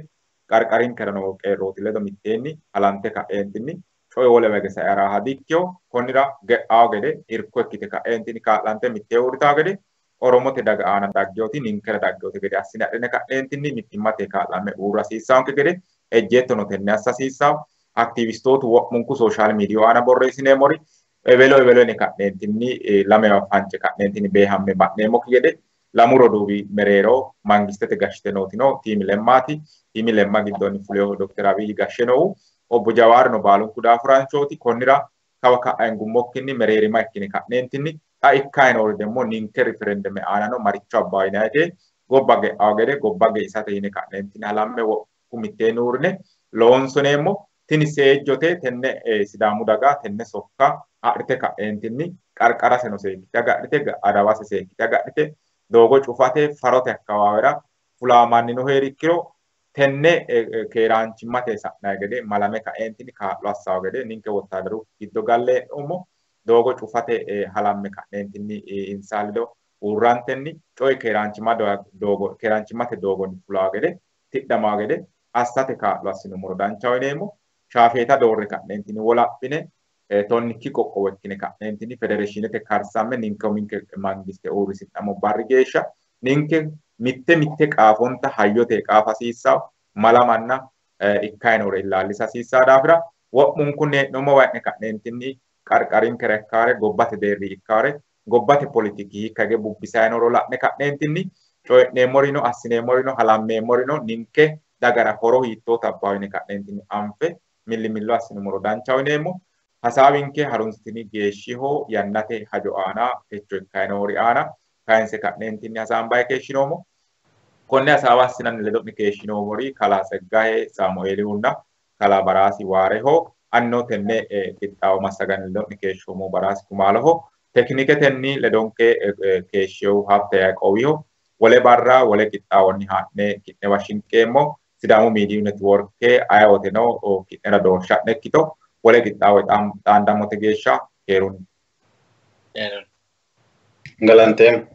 qarqarinkerano qeerrooti ledo mitteenni halante ka'eentinni coye wolewa hige sae haraa hadikkeo konnira ge'awo gede irko ikkite ka'eentinni kaa'lante mittee uurritawo gede Oromote daga aana daggeyooti ninkera daggeyooti gede assine adhine ka'eentinni mittimmatee kaa'lamme uurra hasiissaanke gede ejjeettono tenne assa hasiissawo. Aktiivistootu wo'munku sooshaal miidiyoo aana borreessineemmori evelo ne ka'neentinni lamewa fance ka'neentinni beehamme ba'neemmokki gede lamu roduuwi mereero mangistete gashshite nootino tiimi lemmaati. Tiimi lemma giddoonni fuleeho Dr. Abiyyi gashshe noohu obbo Jawaarino baalunku daafuraanchooti. Konnira kawa ka'a hingummokkinni mereerima ikkine ka'neentinni xa ikkayi noori demmo ninke riferendeme aanano maricho abbaayinaayite gobba ge'awo gede gobba ge'isate yine ka'neentinni halamme wo'mu mitteenni uurrine loonsoneemmo. Tini seejjote tenne Sidaamu daga tenne sokka adhite ka'eentinni qarqaraseno seekkite agadhite adawase seekkite agadhite doogo cufate farote akkawaawera fulaamannino heerikkiro tenne keeraanchimmate sa'nayi gede malame ka'eentinni kaa'lo assaawo gede ninke wottaadaru giddo galle heedhoommo. Doogo cufate halamme ka'neentinni insa ledo uurrantenni coye keeraanchimmate doogonni fulaawo gede tidhamawo gede assate kaa'lo assinummoro danchaho yineemmo. Shaafeeta doorre ka'neentinni wolaphine tonnikki qoqqowo ikkine ka'neentinni federeeshinete karsamme ninke uminke mangiste uurrisidhamo barri geeshsha ninke mitte qaafonta hayyote qaafa hasiissawo malamanna ikkayi noore ilaallisa hasiissawo daafira wo'munkunni hee'noommo way'ne ka'neentinni qarqarinkera ikkaare gobbate deerri ikkaare gobbate politiki hiikka hige bubbisayi nooro la'ne ka'neentinni coyi'neemmorino assineemmorino halammeemmorino ninke dagara horo hiittoota abbaawine ka'neentinni anfe millimillo assinummoro danchaho yineemmo. Hasaawinke harunsitini geeshshiho yannate hajo aana techo ikkayi noori aana kayinse ka'neentinni hasaambayi keeshshinoommo. Konne hasaawa assinanni ledo'ne keeshshinoomori kalaa Seggahe Saamu'eelihunna kalaa Baraasi Waareho annoo tenne qixxaawo massaganni ledo'ne keeshshoomo Baraasi Kumaaloho tekiniketenni ledonke keeshshehu Habte Yaaqoowiho wole barra wole qixxaawonni haa'ne ki'newa shinqeemmo. Sidaamu Miidiyu Netiworke ayewoteno ki'nera doorsha'ne ikkito wole qixxaawo xaandamote geeshsha keerunni. Galanteemmo.